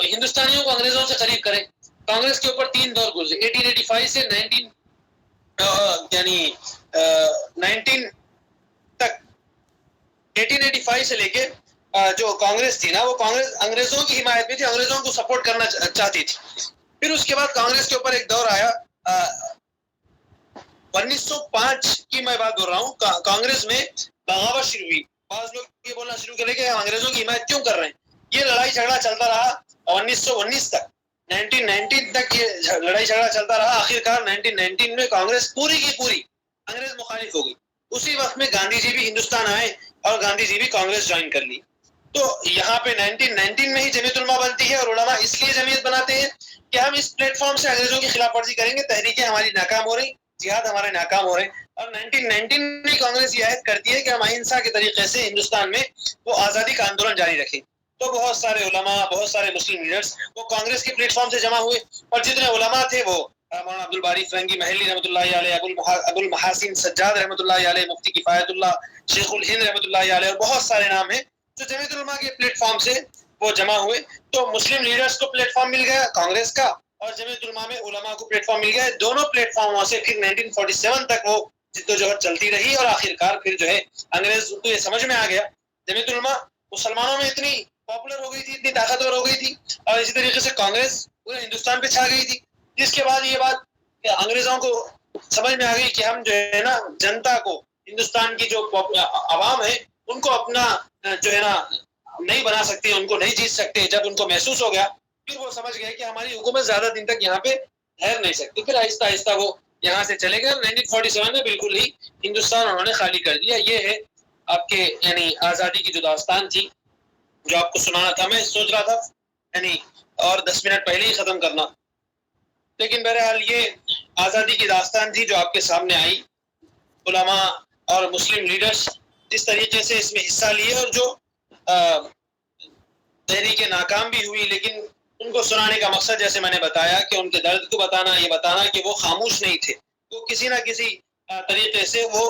ہندوستانیوں کو انگریزوں سے قریب کریں. کانگریس کے اوپر 3 دور گزرے، 1885 سے 19 تک. 1885 سے لے کے جو کانگریس تھی نا، وہ کانگریس انگریزوں کی حمایت میں تھی، انگریزوں کو سپورٹ کرنا چاہتی تھی. پھر اس کے بعد کانگریس کے اوپر ایک دور آیا 1905 کی میں بات بول رہا ہوں، کانگریس میں بغاوت شروع ہوئی. بعض لوگ یہ بولنا شروع کرے کہ ہم انگریزوں کی حمایت کیوں کر رہے ہیں. یہ لڑائی جھگڑا چلتا رہا 1919 تک، 1919 تک یہ لڑائی جھگڑا چلتا رہا. آخرکار 1919 میں کانگریس پوری کی پوری انگریز مخالف ہو گئی. اسی وقت میں گاندھی جی بھی ہندوستان آئے اور گاندھی جی بھی کانگریس جوائن کر لی. تو یہاں پہ 1919 میں ہی جمعیت علماء بنتی ہے اور علماء اس لیے جمعیت بناتے ہیں کہ ہم اس پلیٹ فارم سے انگریزوں کی خلاف ورزی کریں گے، تحریکیں ہماری ناکام ہو رہی، جہاد ہمارے ناکام ہو رہے ہیں. اور 1919 میں کانگریس یہ عہد کرتی ہے کہ ہم اہنسا کے طریقے سے ہندوستان میں وہ آزادی کا آندولن جاری رکھیں. تو بہت سارے علماء، بہت سارے مسلم لیڈرز وہ کانگریس کے پلیٹ فارم سے جمع ہوئے اور جتنے علماء تھے وہ مولانا عبدالباری فرنگی محلی رحمۃ اللہ علیہ، ابو المحاسن سجاد رحمۃ اللہ علیہ، مفتی کفایت اللہ، شیخ الہند رحمۃ اللہ علیہ، اور بہت سارے نام ہیں جو جمعیت علماء کے پلیٹ فارم سے وہ جمع ہوئے. تو مسلم لیڈرز کو پلیٹ فارم مل گیا کانگریس کا اور جمعیت علماء میں علماء کو پلیٹ فارم مل گیا. دونوں پلیٹ فارموں سے پھر 1947 تک وہ جدوجہد چلتی رہی اور آخرکار پھر جو ہے انگریز کو یہ سمجھ میں آ گیا. جمعیت علماء مسلمانوں میں اتنی پاپولر ہو گئی تھی، اتنی طاقتور ہو گئی تھی، اور اسی طریقے سے کانگریس پورے ہندوستان پہ چھا گئی تھی. جس کے بعد یہ بات کہ انگریزوں کو سمجھ میں آ گئی کہ ہم جو ہے نا جنتا کو، ہندوستان کی جو عوام ہے ان کو اپنا جو ہے نا نہیں بنا سکتے، ان کو نہیں جیت سکتے. جب ان کو محسوس ہو گیا پھر وہ سمجھ گئے کہ ہماری حکومت زیادہ دن تک یہاں پہ ٹھہر نہیں سکتی. پھر آہستہ آہستہ وہ یہاں سے چلے گئے. 1947 میں بالکل ہی ہندوستان انہوں نے خالی کر دیا. یہ ہے آپ کے یعنی آزادی کی جو داستان تھی جو آپ کو سنانا تھا. میں سوچ رہا تھا یعنی اور 10 منٹ پہلے ہی ختم کرنا، لیکن بہرحال یہ آزادی کی داستان تھی جو آپ کے سامنے آئی. علماء اور مسلم لیڈرز جس طریقے سے اس میں حصہ لیے اور جو تحریکیں ناکام بھی ہوئی، لیکن ان کو سنانے کا مقصد جیسے میں نے بتایا کہ ان کے درد کو بتانا، یہ بتانا کہ وہ خاموش نہیں تھے، وہ کسی نہ کسی طریقے سے وہ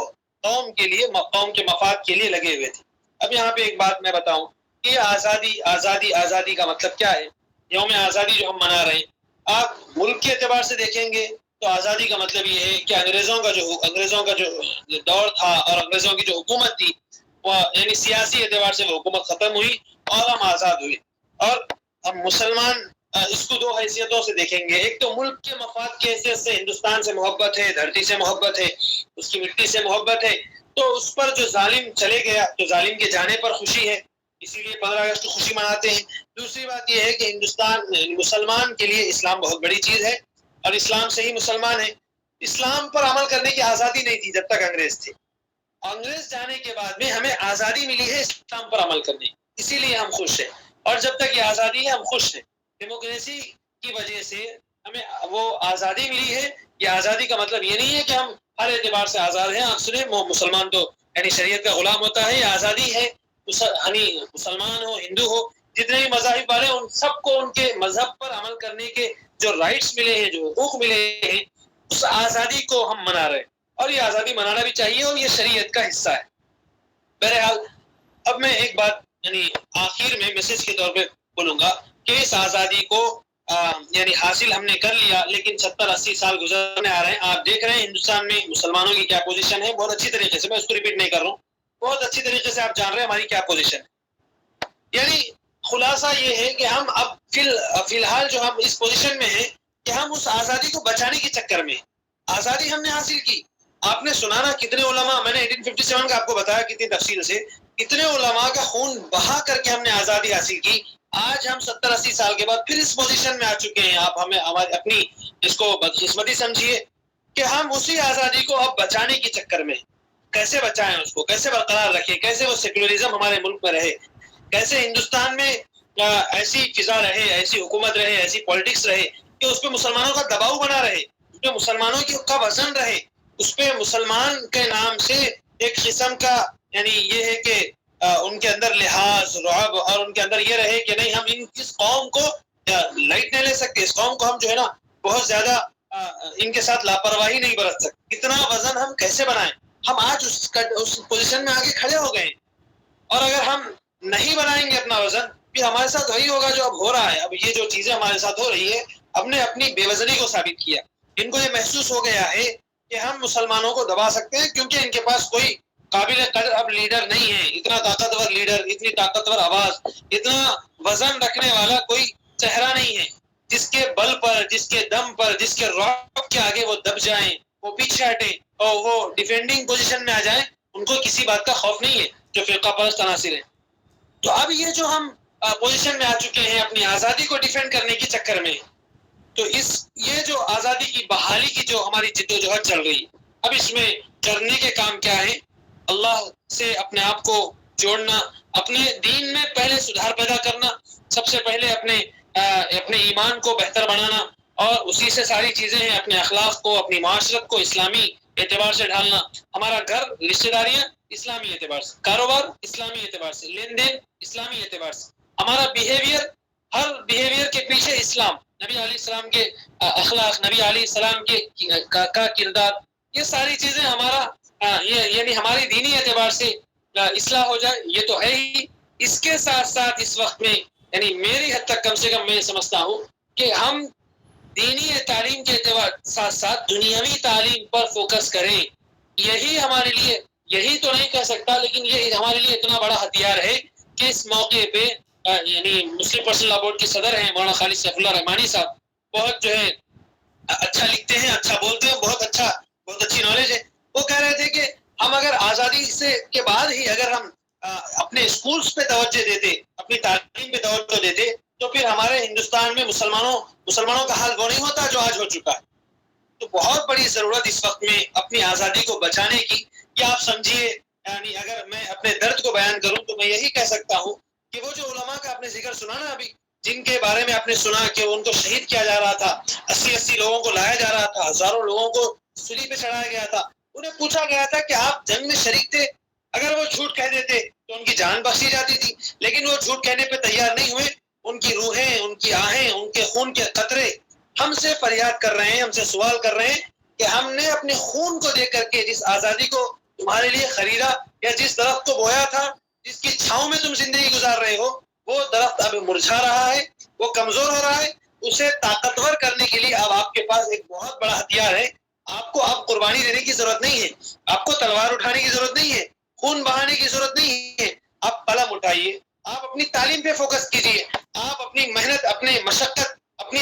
قوم کے لیے، قوم کے مفاد کے لیے لگے ہوئے تھے. اب یہاں پہ ایک بات میں بتاؤں کہ آزادی کا مطلب کیا ہے. یوم آزادی جو ہم منا رہے ہیں، آپ ملک کے اعتبار سے دیکھیں گے تو آزادی کا مطلب یہ ہے کہ انگریزوں کا جو دور تھا اور انگریزوں کی جو حکومت تھی وہ یعنی سیاسی اعتبار سے وہ حکومت ختم ہوئی اور ہم آزاد ہوئے اور ہم مسلمان اس کو دو حیثیتوں سے دیکھیں گے. ایک تو ملک کے مفاد کی حیثیت سے ہندوستان سے محبت ہے, دھرتی سے محبت ہے, اس کی مٹی سے محبت ہے, تو اس پر جو ظالم چلے گیا تو ظالم کے جانے پر خوشی ہے, اسی لیے 15 اگست کو خوشی مناتے ہیں. دوسری بات یہ ہے کہ ہندوستان مسلمان کے لیے اسلام بہت بڑی چیز ہے اور اسلام سے ہی مسلمان ہے. اسلام پر عمل کرنے کی آزادی نہیں تھی جب تک انگریز تھے. انگریز جانے کے بعد میں ہمیں آزادی ملی ہے اسلام پر عمل کرنے کی, اسی لیے ہم خوش ہیں, اور جب تک یہ آزادی ہے ہم خوش ہیں. ڈیموکریسی کی وجہ سے ہمیں وہ آزادی ملی ہے. یہ آزادی کا مطلب یہ نہیں ہے کہ ہم ہر اعتبار سے آزاد ہیں. آپ سنیں, مسلمان تو یعنی شریعت کا غلام ہوتا ہے. یہ آزادی ہے, مسلمان ہو, ہندو ہو, جتنے بھی مذاہب والے ان سب کو ان کے مذہب پر عمل کرنے کے جو رائٹس ملے ہیں, جو حقوق ملے ہیں, اس آزادی کو ہم منا رہے ہیں, اور یہ آزادی منانا بھی چاہیے, اور یہ شریعت کا حصہ ہے. بہرحال اب میں ایک بات یعنی آخر میں میسج کے طور پہ بولوں گا کہ اس آزادی کو یعنی حاصل ہم نے کر لیا, لیکن 70-80 سال گزرنے آ رہے ہیں. آپ دیکھ رہے ہیں ہندوستان میں مسلمانوں کی کیا پوزیشن ہے, بہت اچھی طریقے سے, میں اس کو ریپیٹ نہیں کر رہا ہوں, بہت اچھی طریقے سے آپ جان رہے ہیں ہماری کیا پوزیشن ہے. یعنی خلاصہ یہ ہے کہ ہم اب فی الحال جو ہم اس پوزیشن میں ہیں کہ ہم اس آزادی کو بچانے کے چکر میں, آزادی ہم نے حاصل کی. آپ نے سنا نا کتنے علماء, میں نے 1857 کا آپ کو بتایا کتنی تفصیل سے, اتنے علماء کا خون بہا کر کے ہم نے آزادی حاصل کی. آج ہم 70-80 سال کے بعد پھر اس پوزیشن میں آ چکے ہیں. آپ ہمیں اپنی اس کو بدقسمتی سمجھیے کہ ہم اسی آزادی کو اب بچانے کے چکر میں, کیسے بچائیں, اس کو کیسے برقرار رکھیں, کیسے وہ سیکولرزم ہمارے ملک میں رہے, کیسے ہندوستان میں ایسی فضا رہے, ایسی حکومت رہے, ایسی پالیٹکس رہے کہ اس پہ مسلمانوں کا دباؤ بنا رہے, اس پہ مسلمانوں کا وزن رہے, اس پہ مسلمان کے نام سے ایک قسم کا یعنی یہ ہے کہ ان کے اندر لحاظ, رعب, اور ان کے اندر یہ رہے کہ نہیں ہم اس قوم کو لائٹ نہیں لے سکتے, اس قوم کو ہم جو ہے نا بہت زیادہ ان کے ساتھ لاپرواہی نہیں برت سکتے. اتنا وزن ہم کیسے بنائیں؟ ہم آج اس پوزیشن میں آگے کھڑے ہو گئے ہیں, اور اگر ہم نہیں بنائیں گے اپنا وزن, پھر ہمارے ساتھ وہی ہوگا جو اب ہو رہا ہے. اب یہ جو چیزیں ہمارے ساتھ ہو رہی ہے, ہم نے اپنی بے وزنی کو ثابت کیا. ان کو یہ محسوس ہو گیا ہے کہ ہم مسلمانوں کو دبا سکتے ہیں, کیونکہ ان کے پاس کوئی قابل قدر اب لیڈر نہیں ہے, اتنا طاقتور لیڈر, اتنی طاقتور آواز, اتنا وزن رکھنے والا کوئی چہرہ نہیں ہے جس کے بل پر, جس کے دم پر, جس کے رعب کے آگے وہ دب جائیں, وہ پیچھے ہٹیں اور وہ ڈیفینڈنگ پوزیشن میں آ جائیں. ان کو کسی بات کا خوف نہیں ہے جو فرقہ پرست عناصر ہیں. تو اب یہ جو ہم پوزیشن میں آ چکے ہیں اپنی آزادی کو ڈیفینڈ کرنے کے چکر میں, تو یہ جو آزادی کی بحالی کی جو ہماری جدوجہد چل رہی, اب اس میں کرنے کے کام کیا ہے؟ اللہ سے اپنے آپ کو جوڑنا, اپنے دین میں پہلے سدھار پیدا کرنا, سب سے پہلے اپنے ایمان کو بہتر بنانا, اور اسی سے ساری چیزیں ہیں, اپنے اخلاق کو, اپنی معاشرت کو اسلامی اعتبار سے ڈھالنا. ہمارا گھر, رشتہ داریاں اسلامی اعتبار سے, کاروبار اسلامی اعتبار سے, لین دین اسلامی اعتبار سے, ہمارا بیہیویئر, ہر بیہیویئر کے پیچھے اسلام, نبی علیہ السلام کے اخلاق, نبی علیہ السلام کا کردار, یہ ساری چیزیں ہمارا یعنی ہماری دینی اعتبار سے اصلاح ہو جائے. یہ تو ہے ہی. اس کے ساتھ ساتھ اس وقت میں یعنی میری حد تک کم سے کم میں سمجھتا ہوں کہ ہم دینی تعلیم کے اعتبار ساتھ ساتھ دنیاوی تعلیم پر فوکس کریں. یہی ہمارے لیے, یہی تو نہیں کہہ سکتا, لیکن یہ ہمارے لیے اتنا بڑا ہتھیار ہے کہ اس موقع پہ یعنی مسلم پرسنل لا بورڈ کے صدر ہیں مولانا خالد سیف اللہ رحمانی صاحب, بہت جو ہے اچھا لکھتے ہیں, اچھا بولتے ہیں, بہت اچھی نالج ہے. وہ کہہ رہے تھے کہ ہم اگر آزادی سے کے بعد ہی اگر ہم اپنے اسکولز پہ توجہ دیتے, اپنی تعلیم پہ توجہ دیتے, تو پھر ہمارے ہندوستان میں مسلمانوں کا حال وہ نہیں ہوتا جو آج ہو چکا ہے. تو بہت بڑی ضرورت اس وقت میں اپنی آزادی کو بچانے کی. یا آپ سمجھیے یعنی اگر میں اپنے درد کو بیان کروں تو میں یہی کہہ سکتا ہوں کہ وہ جو علماء کا آپ نے ذکر سنا نا ابھی, جن کے بارے میں آپ نے سنا کہ ان کو شہید کیا جا رہا تھا, 80 لوگوں کو لایا جا رہا تھا, ہزاروں لوگوں کو سولی پہ چڑھایا گیا تھا, انہیں پوچھا گیا تھا کہ آپ جنگ میں شریک تھے, اگر وہ جھوٹ کہہ دیتے تو ان کی جان بخشی جاتی تھی, لیکن وہ جھوٹ کہنے پہ تیار نہیں ہوئے. ان کی روحیں, ان کی آہیں, ان کے خون کے قطرے ہم سے فریاد کر رہے ہیں, ہم سے سوال کر رہے ہیں کہ ہم نے اپنے خون کو دے کر کے جس آزادی کو تمہارے لیے خریدا, یا جس درخت کو بویا تھا, جس کی چھاؤں میں تم زندگی گزار رہے ہو, وہ درخت اب مرجھا رہا ہے, وہ کمزور ہو رہا ہے. اسے طاقتور کرنے کے لیے اب آپ کے پاس ایک بہت بڑا ہتھیار ہے. آپ کو اب قربانی دینے کی ضرورت نہیں ہے, آپ کو تلوار اٹھانے کی ضرورت نہیں ہے, خون بہانے کی ضرورت نہیں ہے. آپ قلم اٹھائیے, آپ اپنی تعلیم پہ فوکس کیجیے, آپ اپنی محنت, اپنی مشقت, اپنی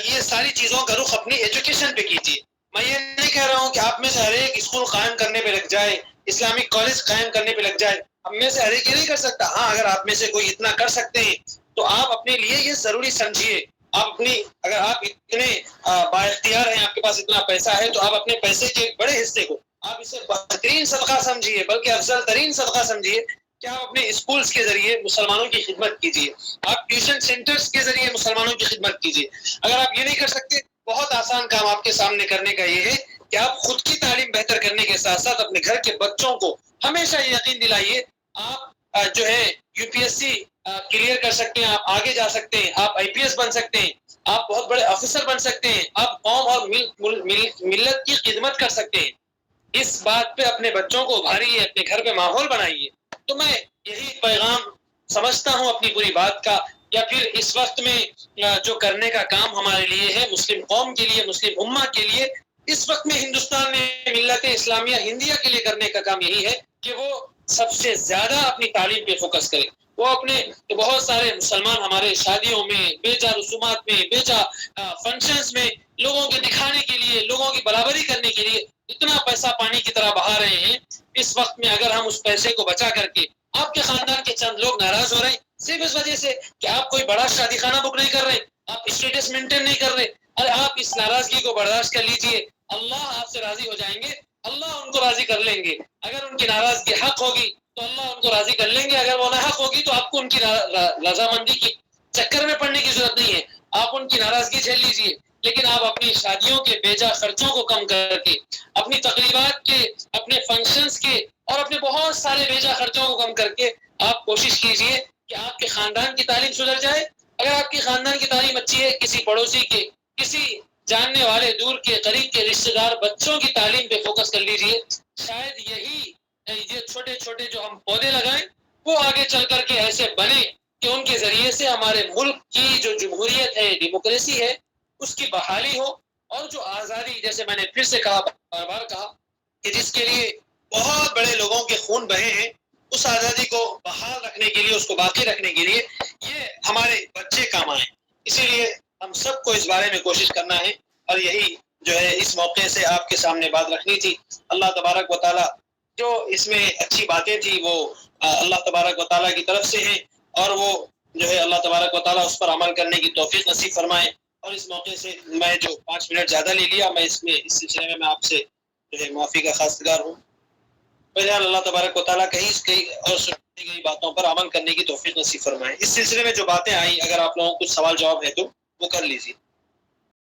یہ ساری چیزوں کا رخ اپنی ایجوکیشن پہ کیجیے. میں یہ نہیں کہہ رہا ہوں کہ آپ میں سے ہر ایک اسکول قائم کرنے پہ لگ جائے, اسلامک کالج قائم کرنے پہ لگ جائے. ہم میں سے ہر ایک یہ نہیں کر سکتا. ہاں, اگر آپ میں سے کوئی اتنا کر سکتے ہیں تو آپ اپنے لیے یہ ضروری سمجھیے. آپ اپنی, اگر آپ اتنے با اختیار ہیں, آپ کے پاس اتنا پیسہ ہے, تو آپ اپنے پیسے کے بڑے حصے کو آپ اسے بہترین صدقہ سمجھیے, بلکہ افضل ترین صدقہ سمجھیے کہ آپ اپنے اسکولز کے ذریعے مسلمانوں کی خدمت کیجیے, آپ ٹیوشن سینٹرز کے ذریعے مسلمانوں کی خدمت کیجیے. اگر آپ یہ نہیں کر سکتے, بہت آسان کام آپ کے سامنے کرنے کا یہ ہے کہ آپ خود کی تعلیم بہتر کرنے کے ساتھ ساتھ اپنے گھر کے بچوں کو ہمیشہ یہ یقین دلائیے, آپ جو ہے U P S C clear کر سکتے ہیں, آپ آگے جا سکتے ہیں, آپ آئی پی ایس بن سکتے ہیں, آپ بہت بڑے آفیسر بن سکتے ہیں, آپ قوم اور ملت کی خدمت کر سکتے ہیں. اس بات پہ اپنے بچوں کو ابھاریے, اپنے گھر پہ ماحول بنائیے. تو میں یہی پیغام سمجھتا ہوں اپنی پوری بات کا, یا پھر اس وقت میں جو کرنے کا کام ہمارے لیے ہے, مسلم قوم کے لیے, مسلم امہ کے لیے, اس وقت میں ہندوستان میں ملت اسلامیہ ہندیہ کے لیے کرنے کا کام یہی ہے کہ وہ سب سے زیادہ اپنی تعلیم پہ فوکس کرے. وہ اپنے بہت سارے مسلمان ہمارے شادیوں میں, بیجا رسومات میں, بیجا فنکشنز میں لوگوں کے دکھانے کے لیے, لوگوں کی برابری کرنے کے لیے اتنا پیسہ پانی کی طرح بہا رہے ہیں. اس وقت میں اگر ہم اس پیسے کو بچا کر کے, آپ کے خاندان کے چند لوگ ناراض ہو رہے ہیں صرف اس وجہ سے کہ آپ کوئی بڑا شادی خانہ بک نہیں کر رہے, آپ اسٹیٹس مینٹین نہیں کر رہے, ارے آپ اس ناراضگی کو برداشت کر لیجئے, اللہ آپ سے راضی ہو جائیں گے, اللہ ان کو راضی کر لیں گے. اگر ان کی ناراضگی حق ہوگی تو اللہ ان کو راضی کر لیں گے, اگر وہ نہ حق ہوگی تو آپ کو ان کی رضامندی کی چکر میں پڑنے کی ضرورت نہیں ہے. آپ ان کی ناراضگی جھیل لیجئے, لیکن آپ اپنی شادیوں کے بیجا خرچوں کو کم کر کے, اپنی تقریبات کے, اپنے فنکشنز کے اور اپنے بہت سارے بیجا خرچوں کو کم کر کے آپ کوشش کیجئے کہ آپ کے خاندان کی تعلیم سدھر جائے. اگر آپ کی خاندان کی تعلیم اچھی ہے, کسی پڑوسی کے, کسی جاننے والے دور کے قریب کے رشتہ دار بچوں کی تعلیم پہ فوکس کر لیجئے. شاید یہی یہ چھوٹے چھوٹے جو ہم پودے لگائیں وہ آگے چل کر کے ایسے بنے کہ ان کے ذریعے سے ہمارے ملک کی جو جمہوریت ہے, ڈیموکریسی ہے, اس کی بحالی ہو. اور جو آزادی, جیسے میں نے پھر سے کہا, بار بار کہا, کہ جس کے لیے بہت بڑے لوگوں کے خون بہے ہیں, اس آزادی کو بحال رکھنے کے لیے, اس کو باقی رکھنے کے لیے یہ ہمارے بچے کام آئیں. اسی لیے ہم سب کو اس بارے میں کوشش کرنا ہے, اور یہی جو ہے اس موقع سے آپ کے سامنے بات رکھنی تھی. اللہ تبارک و تعالی جو اس میں اچھی باتیں تھی وہ اللہ تبارک و تعالی کی طرف سے ہیں, اور وہ جو ہے اللہ تبارک و تعالی اس پر عمل کرنے کی توفیق نصیب فرمائے. اور اس موقع سے میں جو 5 منٹ زیادہ لے لیا, میں اس سلسلے میں آپ سے جو ہے معافی کا خواستگار ہوں. بہرحال اللہ تبارک و تعالیٰ کہیں اور سنی گئی باتوں پر عمل کرنے کی توفیق نصیب فرمائے. اس سلسلے میں جو باتیں آئیں, اگر آپ لوگوں کو کچھ سوال جواب ہے تو وہ کر لیجیے.